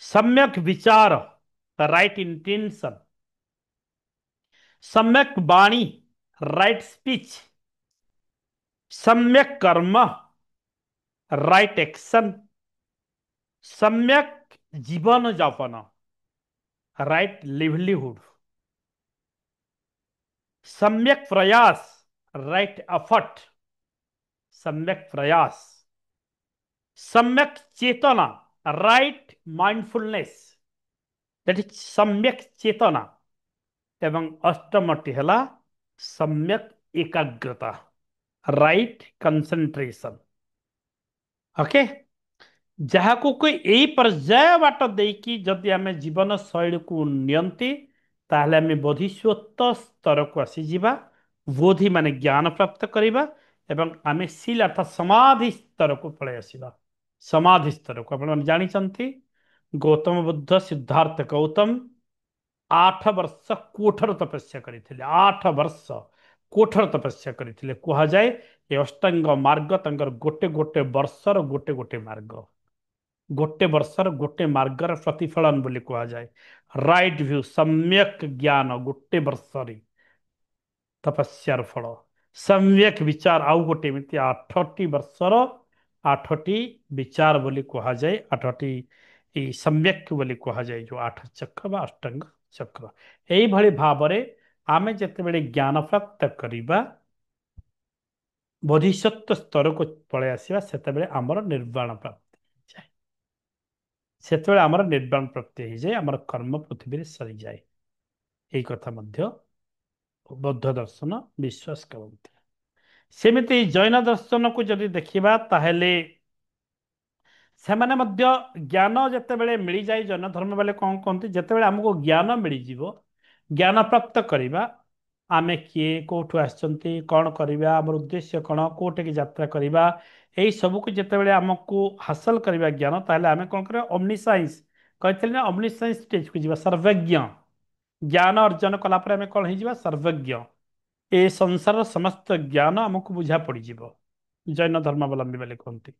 सम्यक विचार, राइट इंटेंशन। सम्यक वाणी, राइट स्पीच। सम्यक कर्म, राइट एक्शन। सम्यक जीवन जापन, राइट लिवलीहुड, सम्यक प्रयास, राइट एफर्ट, सम्यक प्रयास, सम्यक चेतना, राइट माइंडफुलनेस, दैट इज सम्यक चेतना। एवं अष्टमटी है सम्यक एकाग्रता, राइट कंसंट्रेशन। ओके, ଯାହାକୁ କି ଏଇ ପର୍ଯ୍ୟାୟ ବାଟ ଦେଇକି ଯଦି ଆମେ ଜୀବନ ଶୈଳୀକୁ ନିଅନ୍ତି ତାହେଲେ ଆମେ ବୋଧିସତ୍ତ୍ୱ ସ୍ତରକୁ ଆସିଯିବା। ବୋଧି ମାନେ ଜ୍ଞାନ ପ୍ରାପ୍ତ କରିବା ଏବଂ ଆମେ ସିଲ ଅର୍ଥାତ ସମାଧି ସ୍ତରକୁ ପଳେଇ ଆସିବା। ସମାଧି ସ୍ତରକୁ ଆପଣମାନେ ଜାଣିଛନ୍ତି ଗୌତମ ବୁଦ୍ଧ ସିଦ୍ଧାର୍ଥ ଗୌତମ 8 ବର୍ଷ କୋଠର ତପସ୍ୟା କରିଥିଲେ। 8 ବର୍ଷ କୋଠର ତପସ୍ୟା କରିଥିଲେ। କୁହାଯାଏ ଏ ଅଷ୍ଟାଙ୍ଗ ମାର୍ଗ ତାଙ୍କର ଗୋଟେ ଗୋଟେ ବର୍ଷର ଗୋଟେ ଗୋଟେ ମାର୍ଗ, ଗୋଟେ ବର୍ଷର ଗୋଟେ ମାର୍ଗର ପ୍ରତିଫଳନ ବୋଲି କୁହାଯାଏ। ରାଇଟ ଭ୍ୟୁ, ସମ୍ୟକ ଜ୍ଞାନ ଗୋଟେ ବର୍ଷରେ ତପସ୍ୟାର ଫଳ। ସମ୍ୟକ ବିଚାର ଆଉ ଗୋଟେ ଏମିତି 8ଟି ବର୍ଷର 8ଟି ବିଚାର ବୋଲି କୁହାଯାଏ। 8ଟି ସମ୍ୟକ ବୋଲି କୁହାଯାଏ, ଯୋଉ 8 ଚକ୍ର ବା ଅଷ୍ଟାଙ୍ଗ ଚକ୍ର। ଏଇଭଳି ଭାବରେ ଆମେ ଯେତେବେଳେ ଜ୍ଞାନ ପ୍ରାପ୍ତ କରିବା ବୋଧିସତ୍ତ୍ୱ ସ୍ତରକୁ ପଳେଇ ଆସିବା ସେତେବେଳେ ଆମର ନିର୍ବାଣ ପ୍ରାପ୍ତି ହେଇଯାଏ। ସେତେବେଳେ ଆମର ନିର୍ବାଣ ପ୍ରାପ୍ତି ହେଇଯାଏ, ଆମର କର୍ମ ପୃଥିବୀରେ ସରିଯାଏ। ଏଇ କଥା ମଧ୍ୟ ବୌଦ୍ଧ ଦର୍ଶନ ବିଶ୍ୱାସ କରନ୍ତି। ସେମିତି ଜୈନ ଦର୍ଶନକୁ ଯଦି ଦେଖିବା ତାହେଲେ ସେମାନେ ମଧ୍ୟ ଜ୍ଞାନ ଯେତେବେଳେ ମିଳିଯାଏ, ଜୈନ ଧର୍ମ ବାଲେ କଣ କହନ୍ତି, ଯେତେବେଳେ ଆମକୁ ଜ୍ଞାନ ମିଳିଯିବ, ଜ୍ଞାନ ପ୍ରାପ୍ତ କରିବା, ଆମେ କିଏ, କୋଉଠୁ ଆସିଛନ୍ତି, କଣ କରିବା, ଆମର ଉଦ୍ଦେଶ୍ୟ କଣ, କୋଉଠିକି ଯାତ୍ରା କରିବା, ଏଇ ସବୁକୁ ଯେତେବେଳେ ଆମକୁ ହାସଲ କରିବା ଜ୍ଞାନ, ତାହେଲେ ଆମେ କଣ କରିବା, ଅମ୍ନିସାଇନ୍ସ କହିଥିଲେ ନା, ଅମ୍ନିସାଇନ୍ସ ଷ୍ଟେଜକୁ ଯିବା, ସର୍ବଜ୍ଞ। ଜ୍ଞାନ ଅର୍ଜନ କଲା ପରେ ଆମେ କଣ ହେଇଯିବା, ସର୍ବଜ୍ଞ। ଏ ସଂସାରର ସମସ୍ତ ଜ୍ଞାନ ଆମକୁ ବୁଝା ପଡିଯିବ। ଜୈନ ଧର୍ମାବଲମ୍ବୀ ବୋଲି କୁହନ୍ତି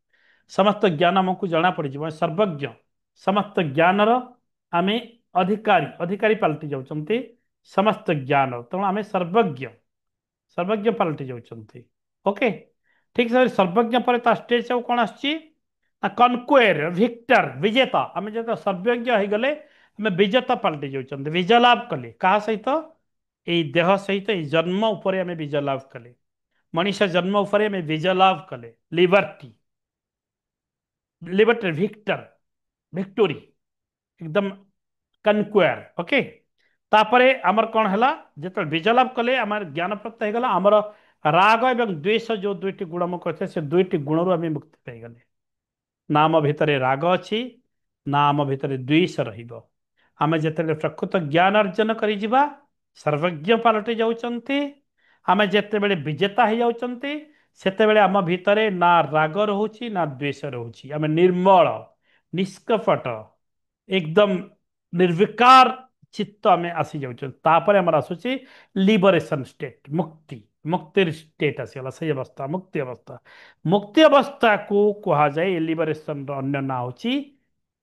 ସମସ୍ତ ଜ୍ଞାନ ଆମକୁ ଜଣା ପଡିଯିବ, ସର୍ବଜ୍ଞ। ସମସ୍ତ ଜ୍ଞାନର ଆମେ ଅଧିକାରୀ, ଅଧିକାରୀ ପାଲଟି ଯାଉଛନ୍ତି ସମସ୍ତ ଜ୍ଞାନ, ତେଣୁ ଆମେ ସର୍ବଜ୍ଞ, ସର୍ବଜ୍ଞ ପାଲଟି ଯାଉଛନ୍ତି। ଓକେ, ଠିକ ସେ ସର୍ବଜ୍ଞ ପରେ ତା ଷ୍ଟେଜ ଆଉ କଣ ଆସୁଛି ନା କନକ୍ୱେର, ଭିକ୍ଟର, ବିଜେତା। ଆମେ ଯେତେବେଳେ ସର୍ବଜ୍ଞ ହେଇଗଲେ ଆମେ ବିଜେତା ପାଲଟି ଯାଉଛନ୍ତି, ବିଜୟ ଲାଭ କଲେ। କାହା ସହିତ? ଏଇ ଦେହ ସହିତ, ଏଇ ଜନ୍ମ ଉପରେ ଆମେ ବିଜୟ ଲାଭ କଲେ। ମଣିଷ ଜନ୍ମ ଉପରେ ଆମେ ବିଜୟ ଲାଭ କଲେ। ଲିବର୍ଟି, लिबर्टी, ଭିକ୍ଟର, ଭିକ୍ଟୋରୀ, एकदम कनक्वेयर। ओके, तापरे आमर कौन है, जो विजय लाभ कले आम ज्ञान प्राप्त होगा, आमर राग एवं द्वेष जो दुईटी गुण मुझे कहते से दुईटी गुणरू आम मुक्ति पाईगले। नाम भितर राग अच्छी, नाम भितर द्वेष रम जिते प्रकृत ज्ञान अर्जन कर सर्वज्ञ पालटि जाऊँगी। आम जिते विजेता हो जाती सेतेबेले आम भितर ना राग रोचे ना द्वेष रोचे, आम निर्मल, निष्कपट, एकदम निर्विकार चित्त आम आसी जापर आमर आसूसी लिबरेशन स्टेट, मुक्ति, मुक्तिर स्टेट आसीगला से अवस्था, मुक्ति अवस्था। मुक्ति अवस्था को कह जाए लिबरेशन अन्य ना हूँ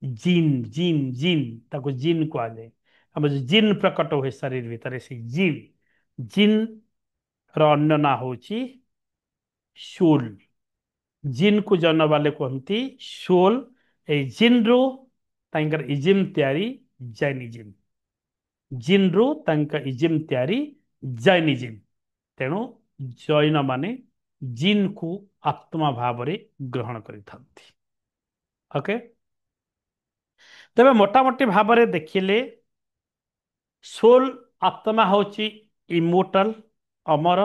जिन, जिन, जिन, ताको जिन कह जाए। आम जो जिन प्रकट हुए शरीर भितर से जिन, जिन अन्य ना हूँ सोल। जिन को जन वाले कहती सोल। ए जिन रु तांकर इजिम तैयारी जैनिजिम, जिन रु तांका इजिम तैयारी जैनिजिम। तेणु जैन माने जिन को आत्मा भाव ग्रहण करिथांती। ओके, तेबे मोटामोटी भाव देखिले सोल आत्मा होची इमोर्टल, अमर,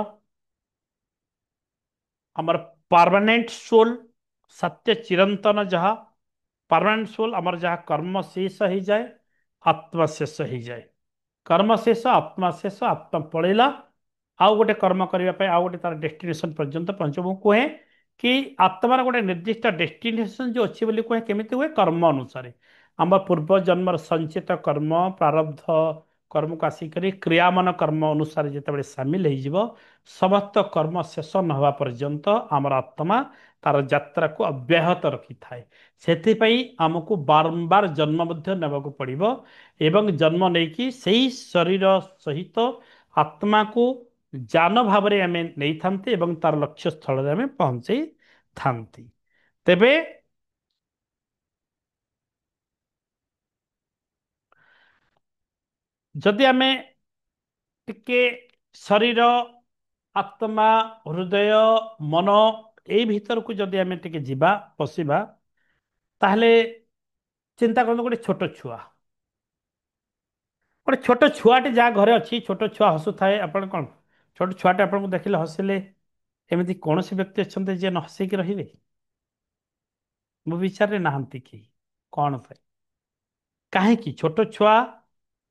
आमर परमानेंट सोल, सत्य चिरंतन, जहा परमानेंट सोल आमर जहाँ कर्म शेष हो जाए, आत्मा शेष हो जाए। कर्म शेष, आत्मा शेष, आत्मा पलैला आउ गोटे कर्म करने आउ गोटे तार डेस्टिनेशन पर्यंत पहुंच। मु कहे कि आत्मार गोटे निर्दिष्ट डेस्टिनेशन जो अच्छी बोली कहे केमिति हुए, कर्म अनुसार आम पूर्व जन्मर संचित कर्म, प्रारब्ध कर्म को आसिक क्रियामान कर्म अनुसार जिते सामिल हो समस्त कर्म शेष न हवा पर्यंत आमर आत्मा तार यात्रा को अव्याहत रखी थाए। से आमको बारंबार जन्म नेबाक पड़ो एवं जन्म नहीं कि सही शरीर सहित आत्मा को जान भाव में आम नहीं था एवं तार लक्ष्य स्थल में पहुंचे थांती। तेबे ଯଦି ଆମେ ଟିକେ ଶରୀର, ଆତ୍ମା, ହୃଦୟ, ମନ ଏଇ ଭିତରକୁ ଯଦି ଆମେ ଟିକେ ଯିବା, ପଶିବା, ତାହେଲେ ଚିନ୍ତା କରନ୍ତୁ ଗୋଟେ ଛୋଟ ଛୁଆ। ଗୋଟେ ଛୋଟ ଛୁଆଟି ଯାହା ଘରେ ଅଛି, ଛୋଟ ଛୁଆ ହସୁଥାଏ, ଆପଣ କଣ ଛୋଟ ଛୁଆଟେ ଆପଣଙ୍କୁ ଦେଖିଲେ ହସିଲେ, ଏମିତି କୌଣସି ବ୍ୟକ୍ତି ଅଛନ୍ତି ଯିଏ ନ ହସେଇକି ରହିବେ? ମୋ ବିଚାରରେ ନାହାନ୍ତି କେହି। କଣ ପାଇଁ? କାହିଁକି ଛୋଟ ଛୁଆ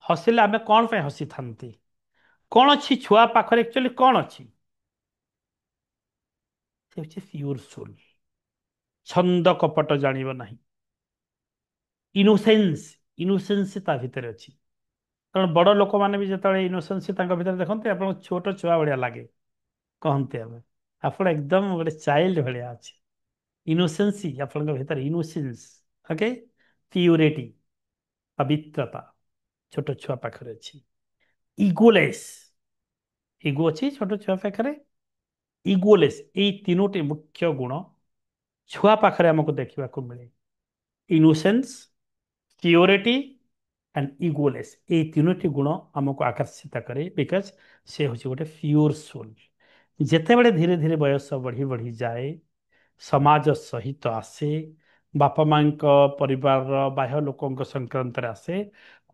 ହସିଲେ ଆମେ କଣ ପାଇଁ ହସିଥାନ୍ତି? କଣ ଅଛି ଛୁଆ ପାଖରେ? ଆକ୍ଚୁଆଲି କଣ ଅଛି? ସେ ହଉଛି ପିଓର ସୋଲ। ଛନ୍ଦ କପଟ ଜାଣିବ ନାହିଁ। ଇନୋସେନ୍ସ, ଇନୋସେନ୍ସ ତା ଭିତରେ ଅଛି। କାରଣ ବଡ ଲୋକମାନେ ବି ଯେତେବେଳେ ଇନୋସେନ୍ସ ତାଙ୍କ ଭିତରେ ଦେଖନ୍ତି, ଆପଣଙ୍କୁ ଛୋଟ ଛୁଆ ଭଳିଆ ଲାଗେ। କହନ୍ତି ଆମେ ଆପଣ ଏକଦମ ଗୋଟେ ଚାଇଲ୍ଡ ଭଳିଆ ଅଛି। ଇନୋସେନ୍ସି ଆପଣଙ୍କ ଭିତରେ, ଇନୋସେନ୍ସ, ଓକେ, ପିୟୁରିଟି, ପବିତ୍ରତା ଛୋଟ ଛୁଆ ପାଖରେ ଅଛି। ଇଗୋଲେସ୍, ଇଗୋ ଅଛି ଛୋଟ ଛୁଆ ପାଖରେ, ଇଗୋଲେସ୍, ଏଇ ତିନୋଟି ମୁଖ୍ୟ ଗୁଣ ଛୁଆ ପାଖରେ ଆମକୁ ଦେଖିବାକୁ ମିଳେ। ଇନୋସେନ୍ସ, ପିଓରିଟି ଆଣ୍ଡ ଇଗୋଲେସ୍, ଏଇ ତିନୋଟି ଗୁଣ ଆମକୁ ଆକର୍ଷିତ କରେ, ବିକଜ ସେ ହେଉଛି ଗୋଟେ ପିଓର ସୋଲ। ଯେତେବେଳେ ଧୀରେ ଧୀରେ ବୟସ ବଢି ବଢି ଯାଏ, ସମାଜ ସହିତ ଆସେ, ବାପା ମାଙ୍କ ପରିବାରର ବାହ୍ୟ ଲୋକଙ୍କ ସଂକ୍ରାନ୍ତରେ ଆସେ,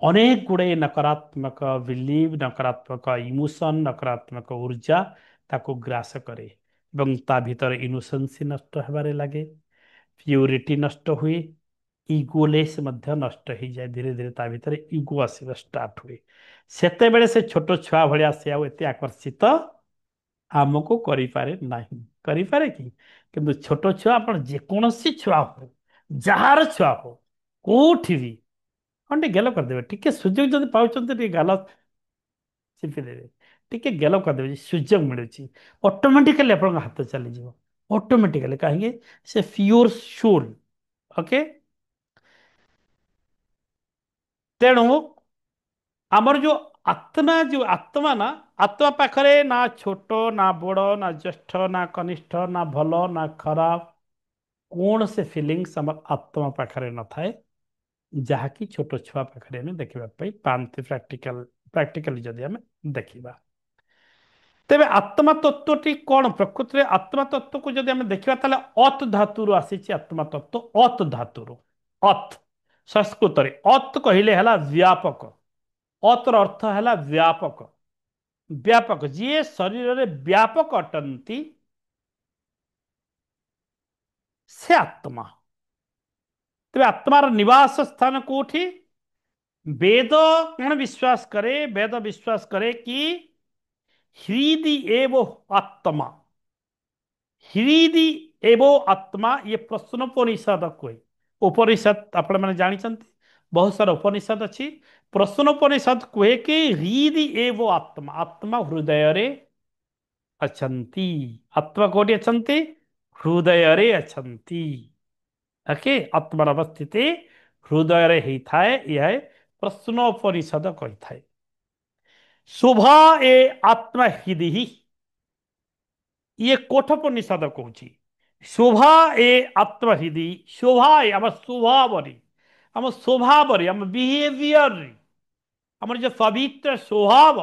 ଅନେକ ଗୁଡ଼ିଏ ନକାରାତ୍ମକ ବିଲିଭ, ନକାରାତ୍ମକ ଇମୋସନ, ନକାରାତ୍ମକ ଉର୍ଜା ତାକୁ ଗ୍ରାସ କରେ ଏବଂ ତା ଭିତରେ ଇନୋସେନ୍ସି ନଷ୍ଟ ହେବାରେ ଲାଗେ, ପ୍ୟୁରିଟି ନଷ୍ଟ ହୁଏ, ଇଗୋଲେସ୍ ମଧ୍ୟ ନଷ୍ଟ ହେଇଯାଏ। ଧୀରେ ଧୀରେ ତା ଭିତରେ ଇଗୋ ଆସିବା ଷ୍ଟାର୍ଟ ହୁଏ। ସେତେବେଳେ ସେ ଛୋଟ ଛୁଆ ଭଳିଆ ସେ ଆଉ ଏତେ ଆକର୍ଷିତ ଆମକୁ କରିପାରେ ନାହିଁ। କରିପାରେ କି? କିନ୍ତୁ ଛୋଟ ଛୁଆ, ଆପଣ ଯେକୌଣସି ଛୁଆ ହଉ, ଯାହାର ଛୁଆ ହଉ, କୋଉଠି ବି ହଁ ଟିକେ ଗେଲ କରିଦେବେ, ଟିକେ ସୁଯୋଗ ଯଦି ପାଉଛନ୍ତି ଟିକେ ଗାଲ ଚିପିଦେବେ, ଟିକେ ଗେଲ କରିଦେବେ, ସୁଯୋଗ ମିଳୁଛି, ଅଟୋମେଟିକାଲି ଆପଣଙ୍କ ହାତ ଚାଲିଯିବ। ଅଟୋମେଟିକାଲି, କାହିଁକି? ସେ ପିଓର ସୋଲ। ଓକେ, ତେଣୁ ଆମର ଯୋଉ ଆତ୍ମା ନା, ଆତ୍ମା ପାଖରେ ନା ଛୋଟ ନା ବଡ଼, ନା ଜ୍ୟେଷ୍ଠ ନା କନିଷ୍ଠ, ନା ଭଲ ନା ଖରାପ, କୌଣସି ଫିଲିଙ୍ଗସ୍ ଆମର ଆତ୍ମା ପାଖରେ ନଥାଏ, ଯାହାକି ଛୋଟ ଛୁଆ ପାଖରେ ଆମେ ଦେଖିବା ପାଇଁ ପାଆନ୍ତି। ପ୍ରାକ୍ଟିକାଲି ଯଦି ଆମେ ଦେଖିବା, ତେବେ ଆତ୍ମା ତତ୍ଵଟି କଣ? ପ୍ରକୃତିରେ ଆତ୍ମା ତତ୍ଵକୁ ଯଦି ଆମେ ଦେଖିବା, ତାହେଲେ ଅତ୍ ଧାତୁରୁ ଆସିଛି ଆତ୍ମା ତତ୍ଵ। ଅତ୍ ଧାତୁରୁ, ଅତ୍ ସଂସ୍କୃତରେ ଅତ୍ କହିଲେ ହେଲା ବ୍ୟାପକ। ଅତ୍ ର ଅର୍ଥ ହେଲା ବ୍ୟାପକ। ବ୍ୟାପକ, ଯିଏ ଶରୀରରେ ବ୍ୟାପକ ଅଟନ୍ତି, ସେ ଆତ୍ମା। ତେବେ ଆତ୍ମାର ନିବାସ ସ୍ଥାନ କୋଉଠି? ବେଦ କଣ ବିଶ୍ୱାସ କରେ? ବେଦ ବିଶ୍ୱାସ କରେ କି ହ୍ରିଦି ଏବ ଆତ୍ମା। ହ୍ରିଦି ଏବ ଆତ୍ମା, ଇଏ ପ୍ରଶ୍ନୋପନିଷଦ କୁହେ। ଉପନିଷଦ ଆପଣ ମାନେ ଜାଣିଛନ୍ତି, ବହୁତ ସାରା ଉପନିଷଦ ଅଛି। ପ୍ରଶ୍ନୋପନିଷଦ କୁହେ କି ହ୍ରିଦି ଏବ ଆତ୍ମା, ଆତ୍ମା ହୃଦୟରେ ଅଛନ୍ତି। ଆତ୍ମା କୋଉଠି ଅଛନ୍ତି? ହୃଦୟରେ ଅଛନ୍ତି। ଓକେ, ଆତ୍ମାର ଅବସ୍ଥିତି ହୃଦୟରେ ହେଇଥାଏ, ଏହା ପ୍ରଶ୍ନୋପନିଷଦ କହିଥାଏ। ଶୋଭା ଏ ଆତ୍ମା ହୃଦି, ଇଏ କୋଠୋପନିଷଦ କହୁଛି। ଶୋଭା ଏ ଆତ୍ମହୃଦି, ଶୋଭା ଏ ଆମ ସ୍ୱଭାବରେ, ଆମ ସ୍ୱଭାବରେ, ଆମ ବିହେଭିୟରରେ, ଆମର ଯୋଉ ପବିତ୍ର ସ୍ୱଭାବ,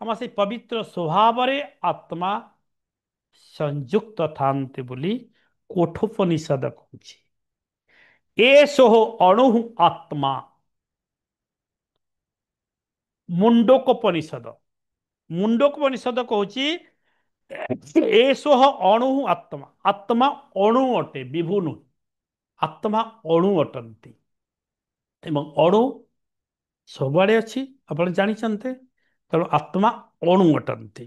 ଆମ ସେଇ ପବିତ୍ର ସ୍ୱଭାବରେ ଆତ୍ମା ସଂଯୁକ୍ତ ଥାନ୍ତି ବୋଲି କୋଠୋପନିଷଦ କହୁଛି। ଏସୋହ ଅଣୁ ଆତ୍ମା, ମୁଣ୍ଡକୋପନିଷଦ, ମୁଣ୍ଡକୋପନିଷଦ କହୁଛି ଏସୋହ ଅଣୁ ଆତ୍ମା, ଆତ୍ମା ଅଣୁ ଅଟେ, ବିଭୁ ନୁହେଁ। ଆତ୍ମା ଅଣୁ ଅଟନ୍ତି ଏବଂ ଅଣୁ ସବୁଆଡେ ଅଛି, ଆପଣ ଜାଣିଛନ୍ତି। ତେଣୁ ଆତ୍ମା ଅଣୁ ଅଟନ୍ତି।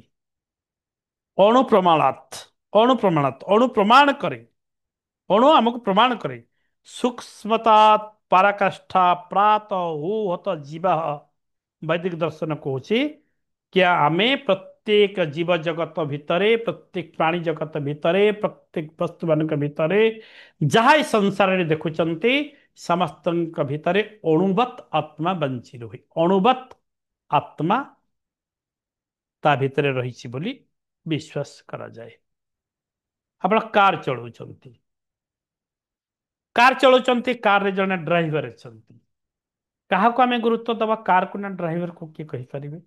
ଅଣୁ ପ୍ରମାଣାତ୍, ଅଣୁ ପ୍ରମାଣାତ୍, ଅଣୁ ପ୍ରମାଣ କରେ, ଅଣୁ ଆମକୁ ପ୍ରମାଣ କରେ। ସୂକ୍ଷ୍ମତାତ୍ ପରାକାଷ୍ଠା ପ୍ରାତ ହତ ଜୀବ, ବୈଦିକ ଦର୍ଶନ କହୁଛି କି ଆମେ ପ୍ରତ୍ୟେକ ଜୀବ ଜଗତ ଭିତରେ, ପ୍ରତ୍ୟେକ ପ୍ରାଣୀ ଜଗତ ଭିତରେ, ପ୍ରତ୍ୟେକ ବସ୍ତୁ ମାନଙ୍କ ଭିତରେ, ଯାହା ଏ ସଂସାରରେ ଦେଖୁଛନ୍ତି, ସମସ୍ତଙ୍କ ଭିତରେ ଅଣୁବତ୍ ଆତ୍ମା ବଞ୍ଚି ରୁହେ। ଅଣୁବତ୍ ଆତ୍ମା ତା ଭିତରେ ରହିଛି ବୋଲି ବିଶ୍ୱାସ କରାଯାଏ। ଆପଣ କାର୍ ଚଳାଉଛନ୍ତି, କାର୍ ଚଳାଉଛନ୍ତି, କାରରେ ଜଣେ ଡ୍ରାଇଭର ଅଛନ୍ତି। କାହାକୁ ଆମେ ଗୁରୁତ୍ୱ ଦବା, କାରକୁ ନା ଡ୍ରାଇଭରକୁ, କିଏ କହିପାରିବେ?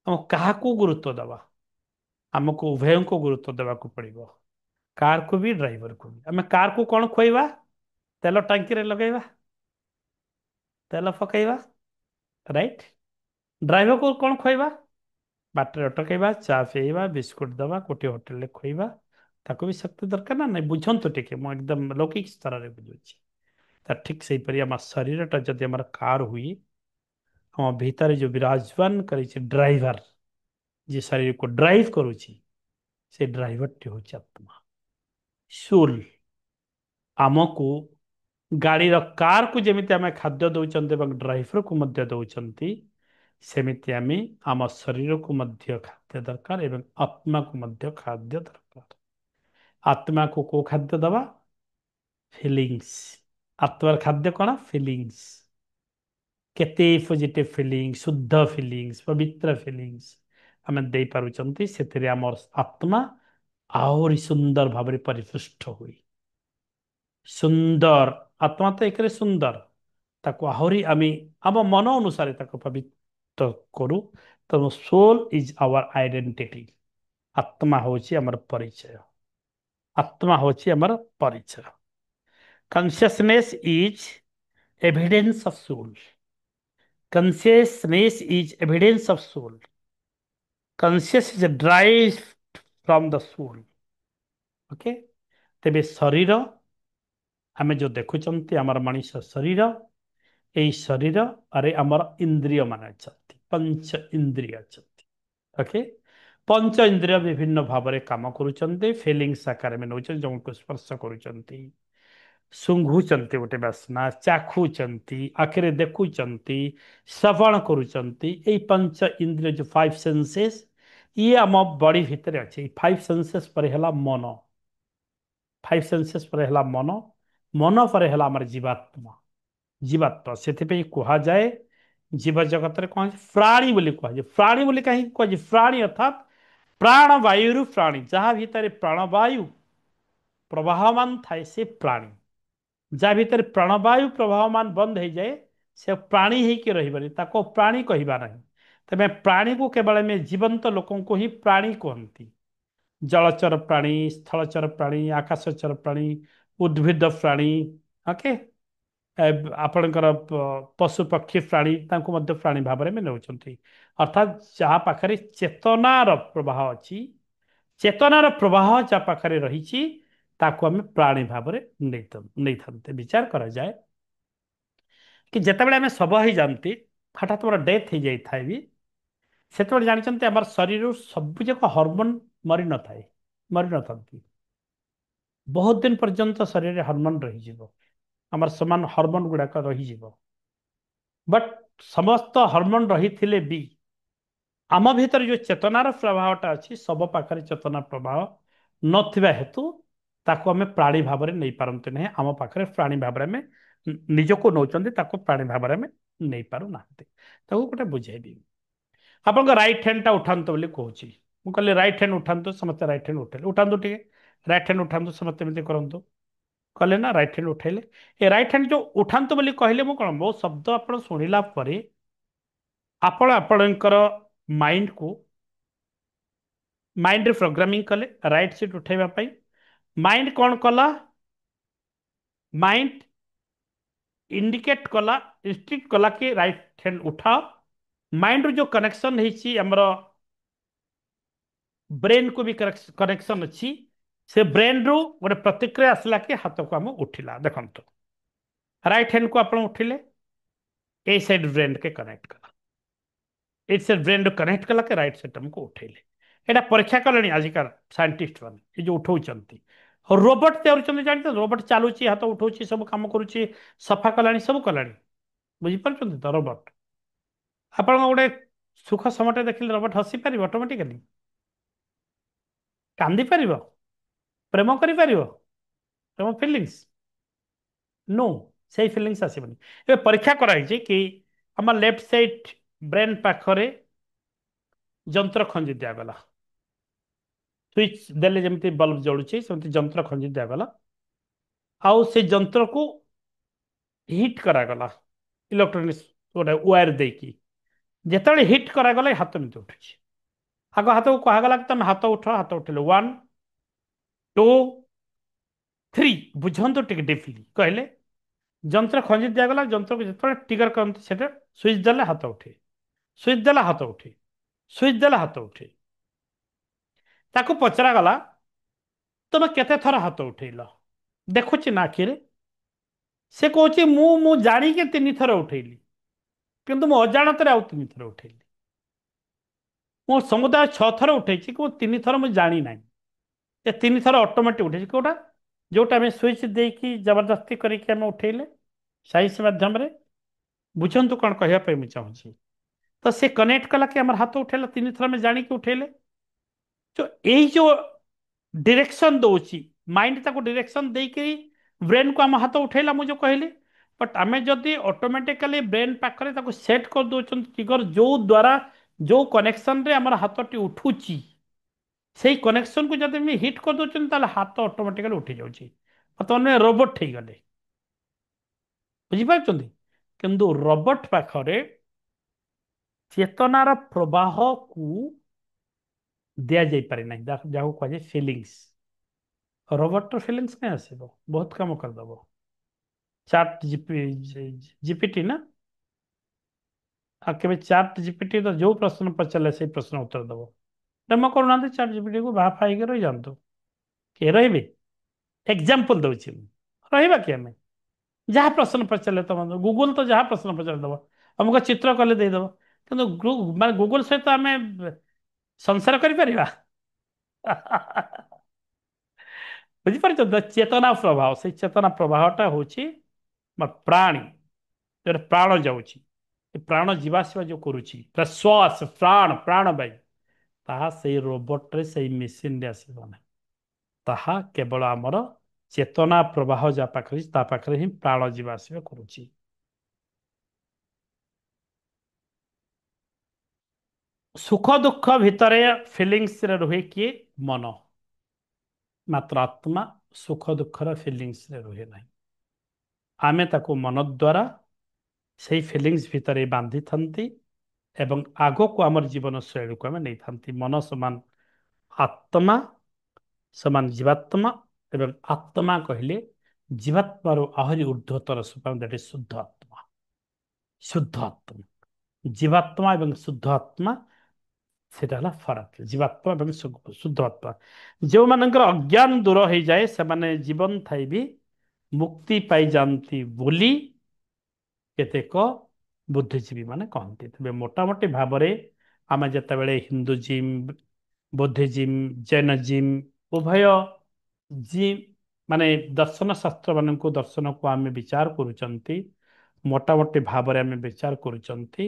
ଆମ କାହାକୁ ଗୁରୁତ୍ୱ ଦବା? ଆମକୁ ଉଭୟଙ୍କୁ ଗୁରୁତ୍ୱ ଦେବାକୁ ପଡିବ, କାରକୁ ବି ଡ୍ରାଇଭରକୁ ବି। ଆମେ କାରକୁ କଣ ଖୁଆଇବା? ତେଲ ଟାଙ୍କିରେ ଲଗେଇବା, ତେଲ ପକାଇବା, ରାଇଟ୍। ଡ୍ରାଇଭରକୁ କଣ ଖୁଆଇବା? ବାଟରେ ଅଟକେଇବା, ଚା ପିଇବା, ବିସ୍କୁଟ ଦବା, କୋଉଠି ହୋଟେଲରେ ଖୁଆଇବା। ତାକୁ ବି ଶକ୍ତି ଦରକାର ନା ନାଇଁ? ବୁଝନ୍ତୁ ଟିକେ, ମୁଁ ଏକଦମ ଲୌକିକ ସ୍ତରରେ ବୁଝୁଛି। ତା ଠିକ୍ ସେହିପରି ଆମ ଶରୀରଟା ଯଦି ଆମର କାର ହୁଏ, ଆମ ଭିତରେ ଯୋଉ ବିରାଜମାନ କରିଛି ଡ୍ରାଇଭର, ଯିଏ ଶରୀରକୁ ଡ୍ରାଇଭ କରୁଛି, ସେ ଡ୍ରାଇଭରଟି ହଉଛି ଆତ୍ମା, ସୁଲ। ଆମକୁ ଗାଡିର, କାରକୁ ଯେମିତି ଆମେ ଖାଦ୍ୟ ଦଉଛନ୍ତି ଏବଂ ଡ୍ରାଇଭରକୁ ମଧ୍ୟ ଦଉଛନ୍ତି, ସେମିତି ଆମେ ଆମ ଶରୀରକୁ ମଧ୍ୟ ଖାଦ୍ୟ ଦରକାର ଏବଂ ଆତ୍ମାକୁ ମଧ୍ୟ ଖାଦ୍ୟ ଦରକାର। ଆତ୍ମାକୁ କୋଉ ଖାଦ୍ୟ ଦବା? ଫିଲିଂସ୍। ଆତ୍ମାର ଖାଦ୍ୟ କଣ? ଫିଲିଂସ୍। କେତେ ପଜିଟିଭ ଫିଲିଂସ୍, ଶୁଦ୍ଧ ଫିଲିଂସ୍, ପବିତ୍ର ଫିଲିଂସ୍ ଆମେ ଦେଇପାରୁଛନ୍ତି, ସେଥିରେ ଆମର ଆତ୍ମା ଆହୁରି ସୁନ୍ଦର ଭାବରେ ପରିପୃଷ୍ଟ ହୁଏ। ସୁନ୍ଦର ଆତ୍ମା ତ ଏକରେ ସୁନ୍ଦର, ତାକୁ ଆହୁରି ଆମେ ଆମ ମନ ଅନୁସାରେ ତାକୁ ପବିତ୍ର କରୁ। ତେଣୁ ସୋଲ୍ ଇଜ ଆୱାର ଆଇଡେଣ୍ଟିଟି। ଆତ୍ମା ହେଉଛି ଆମର ପରିଚୟ। ଆତ୍ମା ହେଉଛି ଆମର ପରିଚୟ। Consciousness is evidence of soul. Consciousness is evidence of soul. Conscious is derived from the soul. Okay. ତେବେ ଶରୀର, ଆମେ ଯୋଉ ଦେଖୁଛନ୍ତି ଆମର ମଣିଷ ଶରୀର, ଏଇ ଶରୀର ଆରେ ଆମର ଇନ୍ଦ୍ରିୟ ମାନେ ଅଛନ୍ତି, ପଞ୍ଚ ଇନ୍ଦ୍ରିୟ ଅଛନ୍ତି। ଓକେ। ପଞ୍ଚ ଇନ୍ଦ୍ରିୟ ବିଭିନ୍ନ ଭାବରେ କାମ କରୁଛନ୍ତି, ଫିଲିଂସ୍ ଆକାରରେ ନେଉଛନ୍ତି, ଜଣକୁ ସ୍ପର୍ଶ କରୁଛନ୍ତି, ଶୁଙ୍ଘୁଛନ୍ତି ଗୋଟେ ବାସ୍ନା, ଚାଖୁଛନ୍ତି, ଆଖିରେ ଦେଖୁଛନ୍ତି, ଶ୍ରବଣ କରୁଛନ୍ତି। ଏଇ ପଞ୍ଚ ଇନ୍ଦ୍ରିୟ ଯୋଉ ଫାଇଭ ସେନ୍ସେସ୍, ଇଏ ଆମ ବଡି ଭିତରେ ଅଛି। ଫାଇଭ ସେନ୍ସେସ୍ ପରେ ହେଲା ମନ, ଫାଇଭ ସେନ୍ସେସ୍ ପରେ ହେଲା ମନ, ମନ ପରେ ହେଲା ଆମର ଜୀବାତ୍ମା। ଜୀବାତ୍ମା, ସେଥିପାଇଁ କୁହାଯାଏ ଜୀବ ଜଗତରେ କଣ ଅଛି? ପ୍ରାଣୀ ବୋଲି କୁହାଯାଏ। ପ୍ରାଣୀ ବୋଲି କାହିଁକି କୁହାଯାଏ? ପ୍ରାଣୀ ଅର୍ଥାତ୍ ପ୍ରାଣବାୟୁରୁ ପ୍ରାଣୀ, ଯାହା ଭିତରେ ପ୍ରାଣବାୟୁ ପ୍ରବାହମାନ ଥାଏ ସେ ପ୍ରାଣୀ। ଯାହା ଭିତରେ ପ୍ରାଣବାୟୁ ପ୍ରବାହମାନ ବନ୍ଦ ହେଇଯାଏ, ସେ ପ୍ରାଣୀ ହେଇକି ରହିବନି, ତାକୁ ପ୍ରାଣୀ କହିବା ନାହିଁ। ତେବେ ପ୍ରାଣୀକୁ କେବଳ ଆମେ ଜୀବନ୍ତ ଲୋକଙ୍କୁ ହିଁ ପ୍ରାଣୀ କୁହନ୍ତି। ଜଳଚର ପ୍ରାଣୀ, ସ୍ଥଳଚର ପ୍ରାଣୀ, ଆକାଶଚର ପ୍ରାଣୀ, ଉଦ୍ଭିଦ ପ୍ରାଣୀ, ଓକେ, ଆପଣଙ୍କର ପଶୁ ପକ୍ଷୀ ପ୍ରାଣୀ, ତାଙ୍କୁ ମଧ୍ୟ ପ୍ରାଣୀ ଭାବରେ ଆମେ ନେଉଛନ୍ତି। ଅର୍ଥାତ୍ ଯାହା ପାଖରେ ଚେତନାର ପ୍ରବାହ ଅଛି, ଚେତନାର ପ୍ରବାହ ଯାହା ପାଖରେ ରହିଛି, ତାକୁ ଆମେ ପ୍ରାଣୀ ଭାବରେ ନେଇଥାନ୍ତେ। ବିଚାର କରାଯାଏ କି ଯେତେବେଳେ ଆମେ ଶବ ହେଇଯାଆନ୍ତି, ହଠାତ୍ ଆମର ଡେଥ୍ ହେଇଯାଇଥାଏ ବି, ସେତେବେଳେ ଜାଣିଛନ୍ତି ଆମର ଶରୀରରୁ ସବୁ ଯାକ ହରମୋନ ମରିନଥାଏ, ମରିନଥାନ୍ତି। ବହୁତ ଦିନ ପର୍ଯ୍ୟନ୍ତ ଶରୀରରେ ହରମୋନ ରହିଯିବ, ଆମର ସମାନ ହରମୋନ ଗୁଡାକ ରହିଯିବ। ବଟ୍ ସମସ୍ତ ହରମୋନ ରହିଥିଲେ ବି ଆମ ଭିତରେ ଯୋଉ ଚେତନାର ପ୍ରବାହଟା ଅଛି, ସବୁ ପାଖରେ ଚେତନା ପ୍ରବାହ ନଥିବା ହେତୁ ତାକୁ ଆମେ ପ୍ରାଣୀ ଭାବରେ ନେଇପାରନ୍ତି ନାହିଁ। ଆମ ପାଖରେ ପ୍ରାଣୀ ଭାବରେ ଆମେ ନିଜକୁ ନେଉଛନ୍ତି, ତାକୁ ପ୍ରାଣୀ ଭାବରେ ଆମେ ନେଇପାରୁନାହାନ୍ତି। ତାକୁ ଗୋଟେ ବୁଝେଇବି। ଆପଣଙ୍କ ରାଇଟ୍ ହ୍ୟାଣ୍ଡଟା ଉଠାନ୍ତୁ ବୋଲି କହୁଛି, ମୁଁ କହିଲି ରାଇଟ୍ ହ୍ୟାଣ୍ଡ ଉଠାନ୍ତୁ, ସମସ୍ତେ ରାଇଟ୍ ହ୍ୟାଣ୍ଡ ଉଠେଇଲେ। ଉଠାନ୍ତୁ ଟିକେ, ରାଇଟ୍ ହ୍ୟାଣ୍ଡ ଉଠାନ୍ତୁ, ସମସ୍ତେ ଏମିତି କରନ୍ତୁ। କଲେ ନା, ରାଇଟ୍ ହ୍ୟାଣ୍ଡ ଉଠେଇଲେ। ଏ ରାଇଟ୍ ହ୍ୟାଣ୍ଡ ଯୋଉ ଉଠାନ୍ତୁ ବୋଲି କହିଲେ, ମୁଁ କଣ, ମୋ ଶବ୍ଦ ଆପଣ ଶୁଣିଲା ପରେ ଆପଣ ଆପଣଙ୍କର ମାଇଣ୍ଡକୁ, ମାଇଣ୍ଡରେ ପ୍ରୋଗ୍ରାମିଂ କଲେ ରାଇଟ୍ ସିଟ୍ ଉଠେଇବା ପାଇଁ। ମାଇଣ୍ଡ କଣ କଲା? ମାଇଣ୍ଡ ଇଣ୍ଡିକେଟ୍ କଲା, ଇନଷ୍ଟ୍ରିକ୍ଟ କଲା କି ରାଇଟ୍ ହ୍ୟାଣ୍ଡ ଉଠାଅ। ମାଇଣ୍ଡରୁ ଯୋଉ କନେକ୍ସନ ହେଇଛି, ଆମର ବ୍ରେନକୁ ବି କନେକ୍ସନ ଅଛି, ସେ ବ୍ରେନରୁ ଗୋଟେ ପ୍ରତିକ୍ରିୟା ଆସିଲା କି ହାତକୁ ଆମ ଉଠିଲା। ଦେଖନ୍ତୁ, ରାଇଟ୍ ହ୍ୟାଣ୍ଡକୁ ଆପଣ ଉଠିଲେ, ଏଇ ସାଇଡ୍ ବ୍ରେନকে କନେକ୍ଟ କଲା, ଏଇ ସାଇଡ୍ ବ୍ରେନରୁ କନେକ୍ଟ କଲା କି ରାଇଟ୍ ସାଇଡ୍ ଆମକୁ ଉଠେଇଲେ। এটা ପରୀକ୍ଷା କଲେଣି ଆଜିକାଲ ସାଇଣ୍ଟିଷ୍ଟ ମାନେ, ଏ ଯୋଉ ଉଠଉଛନ୍ତି। ରୋବଟ ତିଆରୁଛନ୍ତି, ଜାଣିଛନ୍ତି? ରୋବଟ ଚାଲୁଛି, ହାତ ଉଠଉଛି, ସବୁ କାମ କରୁଛି, ସଫା କଲାଣି, ସବୁ କଲାଣି। ବୁଝିପାରୁଛନ୍ତି ତ? ରୋବଟ, ଆପଣଙ୍କ ଗୋଟେ ସୁଖ ସମୟଟେ ଦେଖିଲେ ରୋବଟ ହସି ପାରିବ ଅଟୋମେଟିକାଲି? କାନ୍ଦି ପାରିବ? ପ୍ରେମ କରିପାରିବ? ପ୍ରେମ ଫିଲିଂସ୍? नो, ସେଇ ଫିଲିଂସ୍ ଆସିବନି। ଏବେ ପରୀକ୍ଷା କରାଯାଇଛି କି ଆମ ଲେଫ୍ଟ ସାଇଡ୍ ବ୍ରେନ୍ ପାଖରେ ଯନ୍ତ୍ର ଖଞ୍ଜି ଦିଆଗଲା, ସୁଇଚ୍ ଦେଲେ ଯେମିତି ବଲ୍ବ ଜଳୁଛି, ସେମିତି ଯନ୍ତ୍ର ଖଞ୍ଜି ଦିଆଗଲା। ଆଉ ସେ ଯନ୍ତ୍ରକୁ ହିଟ୍ କରାଗଲା, ଇଲେକ୍ଟ୍ରୋନିକ୍ସ ଗୋଟେ ୱାୟାର ଦେଇକି ଯେତେବେଳେ ହିଟ୍ କରାଗଲା ହାତ ଏମିତି ଉଠୁଛି। ଆଗ ହାତକୁ କୁହାଗଲା କି ତମେ ହାତ ଉଠ, ହାତ ଉଠିଲେ 1 2 3 ବୁଝନ୍ତୁ ଟିକେ ଡିପଲି କହିଲେ ଯନ୍ତ୍ର ଖଞ୍ଜି ଦିଆଗଲା, ଯନ୍ତ୍ରକୁ ଯେତେବେଳେ ଟ୍ରିଗର କରନ୍ତି ସେଟା ସୁଇଚ୍ ଦେଲେ ହାତ ଉଠେ, ସୁଇଚ୍ ଦେଲେ ହାତ ଉଠେ, ସୁଇଚ୍ ଦେଲେ ହାତ ଉଠେ। ତାକୁ ପଚରାଗଲା ତମେ କେତେ ଥର ହାତ ଉଠେଇଲ, ଦେଖୁଛି ନା ଆଖିରେ? ସେ କହୁଛି ମୁଁ ଜାଣିକି 3 ଥର ଉଠେଇଲି, କିନ୍ତୁ ମୁଁ ଅଜାଣତରେ ଆଉ 3 ଥର ଉଠେଇଲି। ମୁଁ ସମୁଦାୟ 6 ଥର ଉଠେଇଛି କିନ୍ତୁ 3 ଥର ମୁଁ ଜାଣି ନାହିଁ। ଏ 3 ଥର ଅଟୋମେଟିକ ଉଠେଇଛି କୋଉଟା? ଯୋଉଟା ଆମେ ସୁଇଚ୍ ଦେଇକି ଜବରଦସ୍ତି କରିକି ଆମେ ଉଠେଇଲେ ସାଇନ୍ସ ମାଧ୍ୟମରେ। ବୁଝନ୍ତୁ କ'ଣ କହିବା ପାଇଁ ମୁଁ ଚାହୁଁଛି। ତ ସେ କନେକ୍ଟ କଲା କି ଆମର ହାତ ଉଠେଇଲା 3 ଥର ଆମେ ଜାଣିକି ଉଠେଇଲେ। ତ ଏଇ ଯୋଉ ଡିରେକ୍ସନ ଦଉଛି ମାଇଣ୍ଡ, ତାକୁ ଡିରେକ୍ସନ ଦେଇକି ବ୍ରେନକୁ ଆମ ହାତ ଉଠେଇଲା ମୁଁ ଯୋଉ କହିଲି। ବଟ୍ ଆମେ ଯଦି ଅଟୋମେଟିକାଲି ବ୍ରେନ୍ ପାଖରେ ତାକୁ ସେଟ୍ କରିଦଉଛନ୍ତି ଟ୍ରିଗର, ଯୋଉ ଦ୍ୱାରା ଯୋଉ କନେକ୍ସନରେ ଆମର ହାତଟି ଉଠୁଛି ସେଇ କନେକ୍ସନକୁ ଯଦି ଆମେ ହିଟ୍ କରିଦଉଛନ୍ତି ତାହେଲେ ହାତ ଅଟୋମେଟିକାଲି ଉଠି ଯାଉଛି। ବର୍ତ୍ତମାନ ରୋବୋଟ ହେଇଗଲେ, ବୁଝିପାରୁଛନ୍ତି? କିନ୍ତୁ ରୋବୋଟ ପାଖରେ ଚେତନାର ପ୍ରବାହକୁ ଦିଆଯାଇପାରେ ନାହିଁ, ଯାହାକୁ କୁହାଯାଏ ଫିଲିଙ୍ଗସ୍। ରୋବଟର ଫିଲିଙ୍ଗସ୍ କାଇଁ ଆସିବ? ବହୁତ କାମ କରିଦେବ। ଚାଟ୍ ଜିପିଟି ନା, ଆଉ କେବେ ଚାଟ୍ ଜିପିଟି ତ ଯୋଉ ପ୍ରଶ୍ନ ପଚାରିଲେ ସେଇ ପ୍ରଶ୍ନ ଉତ୍ତର ଦେବ। ଡେମୋ କରୁନାହାନ୍ତି ଚାଟ୍ ଜିପିଟିକୁ, ବାହା ହେଇକି ରହିଯାଆନ୍ତୁ। କିଏ ରହିବେ? ଏକ୍ଜାମ୍ପଲ ଦଉଛି ମୁଁ। ରହିବା କି ଆମେ? ଯାହା ପ୍ରଶ୍ନ ପଚାରିଲେ ତମ ଗୁଗୁଲ ତ ଯାହା ପ୍ରଶ୍ନ ପଚାରି ଦେବ, ଆମକୁ ଚିତ୍ର କଲେ ଦେଇଦେବ। କିନ୍ତୁ ମାନେ ଗୁଗୁଲ ସହିତ ଆମେ ସଂସାର କରିପାରିବା? ବୁଝିପାରୁଛ ତ? ଚେତନା ପ୍ରବାହ, ସେଇ ଚେତନା ପ୍ରବାହଟା ହଉଛି ପ୍ରାଣୀ, ଯୋଉଟା ପ୍ରାଣ ଯାଉଛି। ଏ ପ୍ରାଣ ଯିବା ଆସିବା ଯୋଉ କରୁଛି, ଶ୍ୱାସ ପ୍ରାଣ ପ୍ରାଣବାୟୁ, ତାହା ସେଇ ରୋବଟରେ ସେଇ ମେସିନରେ ଆସିବ ନାହିଁ। ତାହା କେବଳ ଆମର ଚେତନା ପ୍ରବାହ ଯାହା ପାଖରେ ତା ପାଖରେ ହିଁ ପ୍ରାଣ ଯିବା ଆସିବା କରୁଛି। ସୁଖ ଦୁଃଖ ଭିତରେ ଫିଲିଙ୍ଗସରେ ରୁହେ କିଏ? ମନ। ମାତ୍ର ଆତ୍ମା ସୁଖ ଦୁଃଖର ଫିଲିଙ୍ଗସରେ ରୁହେ ନାହିଁ। ଆମେ ତାକୁ ମନ ଦ୍ୱାରା ସେଇ ଫିଲିଙ୍ଗସ ଭିତରେ ବାନ୍ଧିଥାନ୍ତି ଏବଂ ଆଗକୁ ଆମର ଜୀବନ ଶୈଳୀକୁ ଆମେ ନେଇଥାନ୍ତି। ମନ ସମାନ ଆତ୍ମା ସମାନ ଜୀବାତ୍ମା, ଏବଂ ଆତ୍ମା କହିଲେ ଜୀବାତ୍ମାରୁ ଆହୁରି ଉର୍ଦ୍ଧ୍ୱତର ସୋପାନ, ଦ୍ୟାଟ୍ ଇଜ୍ ଶୁଦ୍ଧ ଆତ୍ମା। ଶୁଦ୍ଧ ଆତ୍ମା, ଜୀବାତ୍ମା ଏବଂ ଶୁଦ୍ଧ ଆତ୍ମା, ସେଟା ହେଲା ଫରକ। ଜୀବାତ୍ମା ଏବଂ ଶୁଦ୍ଧ ଆତ୍ମା, ଯେଉଁମାନଙ୍କର ଅଜ୍ଞାନ ଦୂର ହେଇଯାଏ ସେମାନେ ଜୀବନ ଥାଇ ବି ମୁକ୍ତି ପାଇଯାଆନ୍ତି ବୋଲି କେତେକ ବୁଦ୍ଧିଜୀବୀ ମାନେ କହନ୍ତି। ତେବେ ମୋଟାମୋଟି ଭାବରେ ଆମେ ଯେତେବେଳେ ହିନ୍ଦୁଜିମ୍, ବୁଦ୍ଧିଜିମ୍, ଜୈନଜିମ୍, ଉଭୟ ଜିମ୍ ମାନେ ଦର୍ଶନ ଶାସ୍ତ୍ର ମାନଙ୍କୁ, ଦର୍ଶନକୁ ଆମେ ବିଚାର କରୁଛନ୍ତି, ମୋଟାମୋଟି ଭାବରେ ଆମେ ବିଚାର କରୁଛନ୍ତି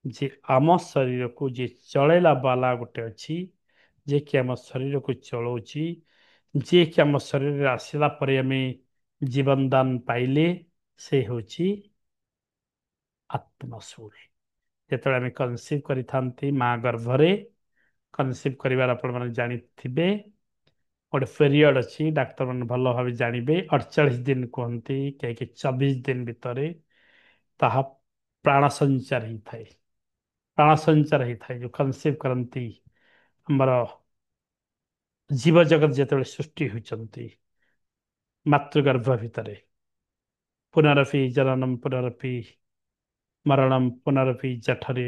ଯେ ଆମ ଶରୀରକୁ ଯିଏ ଚଳେଇଲା ବାଲା ଗୋଟେ ଅଛି, ଯିଏକି ଆମ ଶରୀରକୁ ଚଳଉଛି, ଯିଏକି ଆମ ଶରୀରରେ ଆସିଲା ପରେ ଆମେ ଜୀବନ ଦାନ ପାଇଲେ, ସେ ହେଉଛି ଆତ୍ମସୁର। ଯେତେବେଳେ ଆମେ କନସିଭ୍ କରିଥାନ୍ତି ମା ଗର୍ଭରେ, କନସିଭ୍ କରିବାର ଆପଣମାନେ ଜାଣିଥିବେ ଗୋଟେ ପିରିୟଡ଼ ଅଛି, ଡାକ୍ତରମାନେ ଭଲ ଭାବେ ଜାଣିବେ, 48 ଦିନ କୁହନ୍ତି, କେହି 24 ଦିନ ଭିତରେ ତାହା ପ୍ରାଣ ସଞ୍ଚାର ହେଇଥାଏ। ପ୍ରାଣ ସଞ୍ଚାର ହେଇଥାଏ ଯୋଉ କନସିଭ୍ କରନ୍ତି। ଆମର ଜୀବଜଗତ ଯେତେବେଳେ ସୃଷ୍ଟି ହୋଇଛନ୍ତି ମାତୃଗର୍ଭ ଭିତରେ, ପୁନରପି ଜନନମ୍ ପୁନରପି ମରଣମ୍ ପୁନରପି ଜଠରେ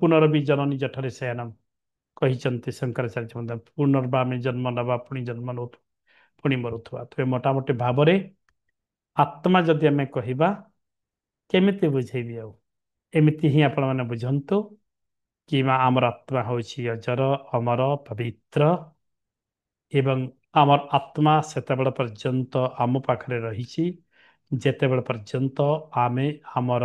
ପୁନରପି ଜନନୀ ଜଠରେ ଶୟନମ୍ କହିଛନ୍ତି ଶଙ୍କରାଚାର୍ଯ୍ୟ ମଧ୍ୟ। ପୁନର୍ବା ଆମେ ଜନ୍ମ ନେବା, ପୁଣି ଜନ୍ମ ନେଉଥିବା, ପୁଣି ମରୁଥିବା। ତେବେ ମୋଟାମୋଟି ଭାବରେ ଆତ୍ମା ଯଦି ଆମେ କହିବା, କେମିତି ବୁଝେଇବି ଆଉ? ଏମିତି ହିଁ ଆପଣମାନେ ବୁଝନ୍ତୁ କି ଆମର ଆତ୍ମା ହେଉଛି ଅଜର, ଅମର, ପବିତ୍ର, ଏବଂ ଆମର ଆତ୍ମା ସେତେବେଳେ ପର୍ଯ୍ୟନ୍ତ ଆମ ପାଖରେ ରହିଛି ଯେତେବେଳେ ପର୍ଯ୍ୟନ୍ତ ଆମେ ଆମର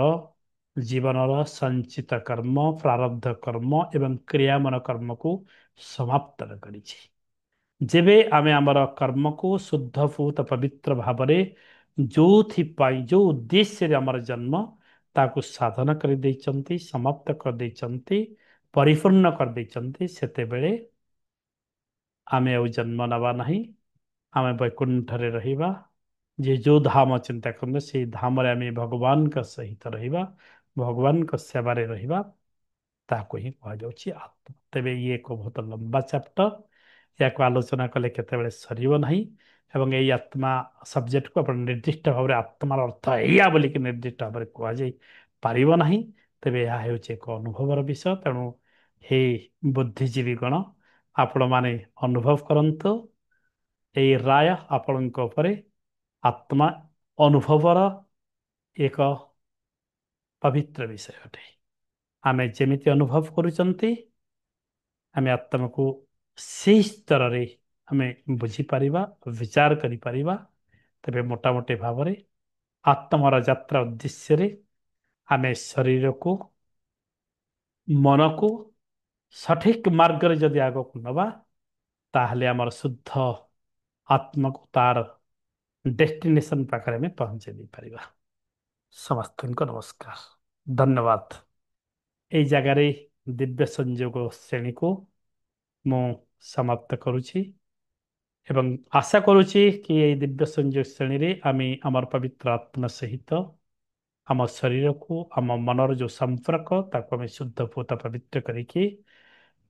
ଜୀବନର ସଞ୍ଚିତ କର୍ମ, ପ୍ରାରବ୍ଧ କର୍ମ ଏବଂ କ୍ରିୟାମାନ କର୍ମକୁ ସମାପ୍ତ ନ କରିଛି। ଯେବେ ଆମେ ଆମର କର୍ମକୁ ଶୁଦ୍ଧ ପୂତ ପବିତ୍ର ଭାବରେ ଯୋଉଥିପାଇଁ, ଯୋଉ ଉଦ୍ଦେଶ୍ୟରେ ଆମର ଜନ୍ମ, ତାକୁ ସାଧନ କରିଦେଇଛନ୍ତି, ସମାପ୍ତ କରିଦେଇଛନ୍ତି, ପରିପୂର୍ଣ୍ଣ କରିଦେଇଛନ୍ତି, ସେତେବେଳେ ଆମେ ଆଉ ଜନ୍ମ ନେବା ନାହିଁ। ଆମେ ବୈକୁଣ୍ଠରେ ରହିବା, ଯେ ଯୋଉ ଧାମ ଚିନ୍ତା କରନ୍ତୁ ସେଇ ଧାମରେ ଆମେ ଭଗବାନଙ୍କ ସହିତ ରହିବା, ଭଗବାନଙ୍କ ସେବାରେ ରହିବା, ତାହାକୁ ହିଁ କୁହାଯାଉଛି ଆତ୍ମା। ତେବେ ଇଏ ଏକ ବହୁତ ଲମ୍ବା ଚାପ୍ଟର, ଏହାକୁ ଆଲୋଚନା କଲେ କେତେବେଳେ ସରିବ ନାହିଁ। ଏବଂ ଏଇ ଆତ୍ମା ସବଜେକ୍ଟକୁ ଆପଣ ନିର୍ଦ୍ଦିଷ୍ଟ ଭାବରେ ଆତ୍ମାର ଅର୍ଥ ଏଇଆ ବୋଲିକି ନିର୍ଦ୍ଦିଷ୍ଟ ଭାବରେ କୁହାଯାଇ ପାରିବ ନାହିଁ। ତେବେ ଏହା ହେଉଛି ଏକ ଅନୁଭବର ବିଷୟ। ତେଣୁ ହେ ବୁଦ୍ଧିଜୀବୀ ଗଣ, ଆପଣମାନେ ଅନୁଭବ କରନ୍ତୁ, ଏଇ ରାୟ ଆପଣଙ୍କ ଉପରେ। ଆତ୍ମା ଅନୁଭବର ଏକ ପବିତ୍ର ବିଷୟ ଅଟେ। ଆମେ ଯେମିତି ଅନୁଭବ କରୁଛନ୍ତି, ଆମେ ଆତ୍ମାକୁ ସେହି ସ୍ତରରେ ଆମେ ବୁଝିପାରିବା, ବିଚାର କରିପାରିବା। ତେବେ ମୋଟାମୋଟି ଭାବରେ ଆତ୍ମାର ଯାତ୍ରା ଉଦ୍ଦେଶ୍ୟରେ ଆମେ ଶରୀରକୁ, ମନକୁ ସଠିକ ମାର୍ଗରେ ଯଦି ଆଗକୁ ନବା, ତାହେଲେ ଆମର ଶୁଦ୍ଧ ଆତ୍ମାକୁ ତାର ଡେଷ୍ଟିନେସନ ପାଖରେ ଆମେ ପହଞ୍ଚେଇ ଦେଇପାରିବା। ସମସ୍ତଙ୍କୁ ନମସ୍କାର, ଧନ୍ୟବାଦ। ଏଇ ଜାଗାରେ ଦିବ୍ୟ ସଂଯୋଗ ଶ୍ରେଣୀକୁ ମୁଁ ସମାପ୍ତ କରୁଛି ଏବଂ ଆଶା କରୁଛି କି ଏହି ଦିବ୍ୟ ସଂଯୋଗ ଶ୍ରେଣୀରେ ଆମେ ଆମର ପବିତ୍ର ଆତ୍ମା ସହିତ ଆମ ଶରୀରକୁ, ଆମ ମନର ଯୋଉ ସମ୍ପର୍କ, ତାକୁ ଆମେ ଶୁଦ୍ଧ ପୂତ ପବିତ୍ର କରିକି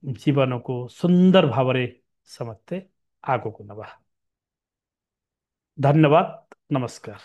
ଜୀବନକୁ ସୁନ୍ଦର ଭାବରେ ସମସ୍ତେ ଆଗକୁ ନେବା। ଧନ୍ୟବାଦ, ନମସ୍କାର।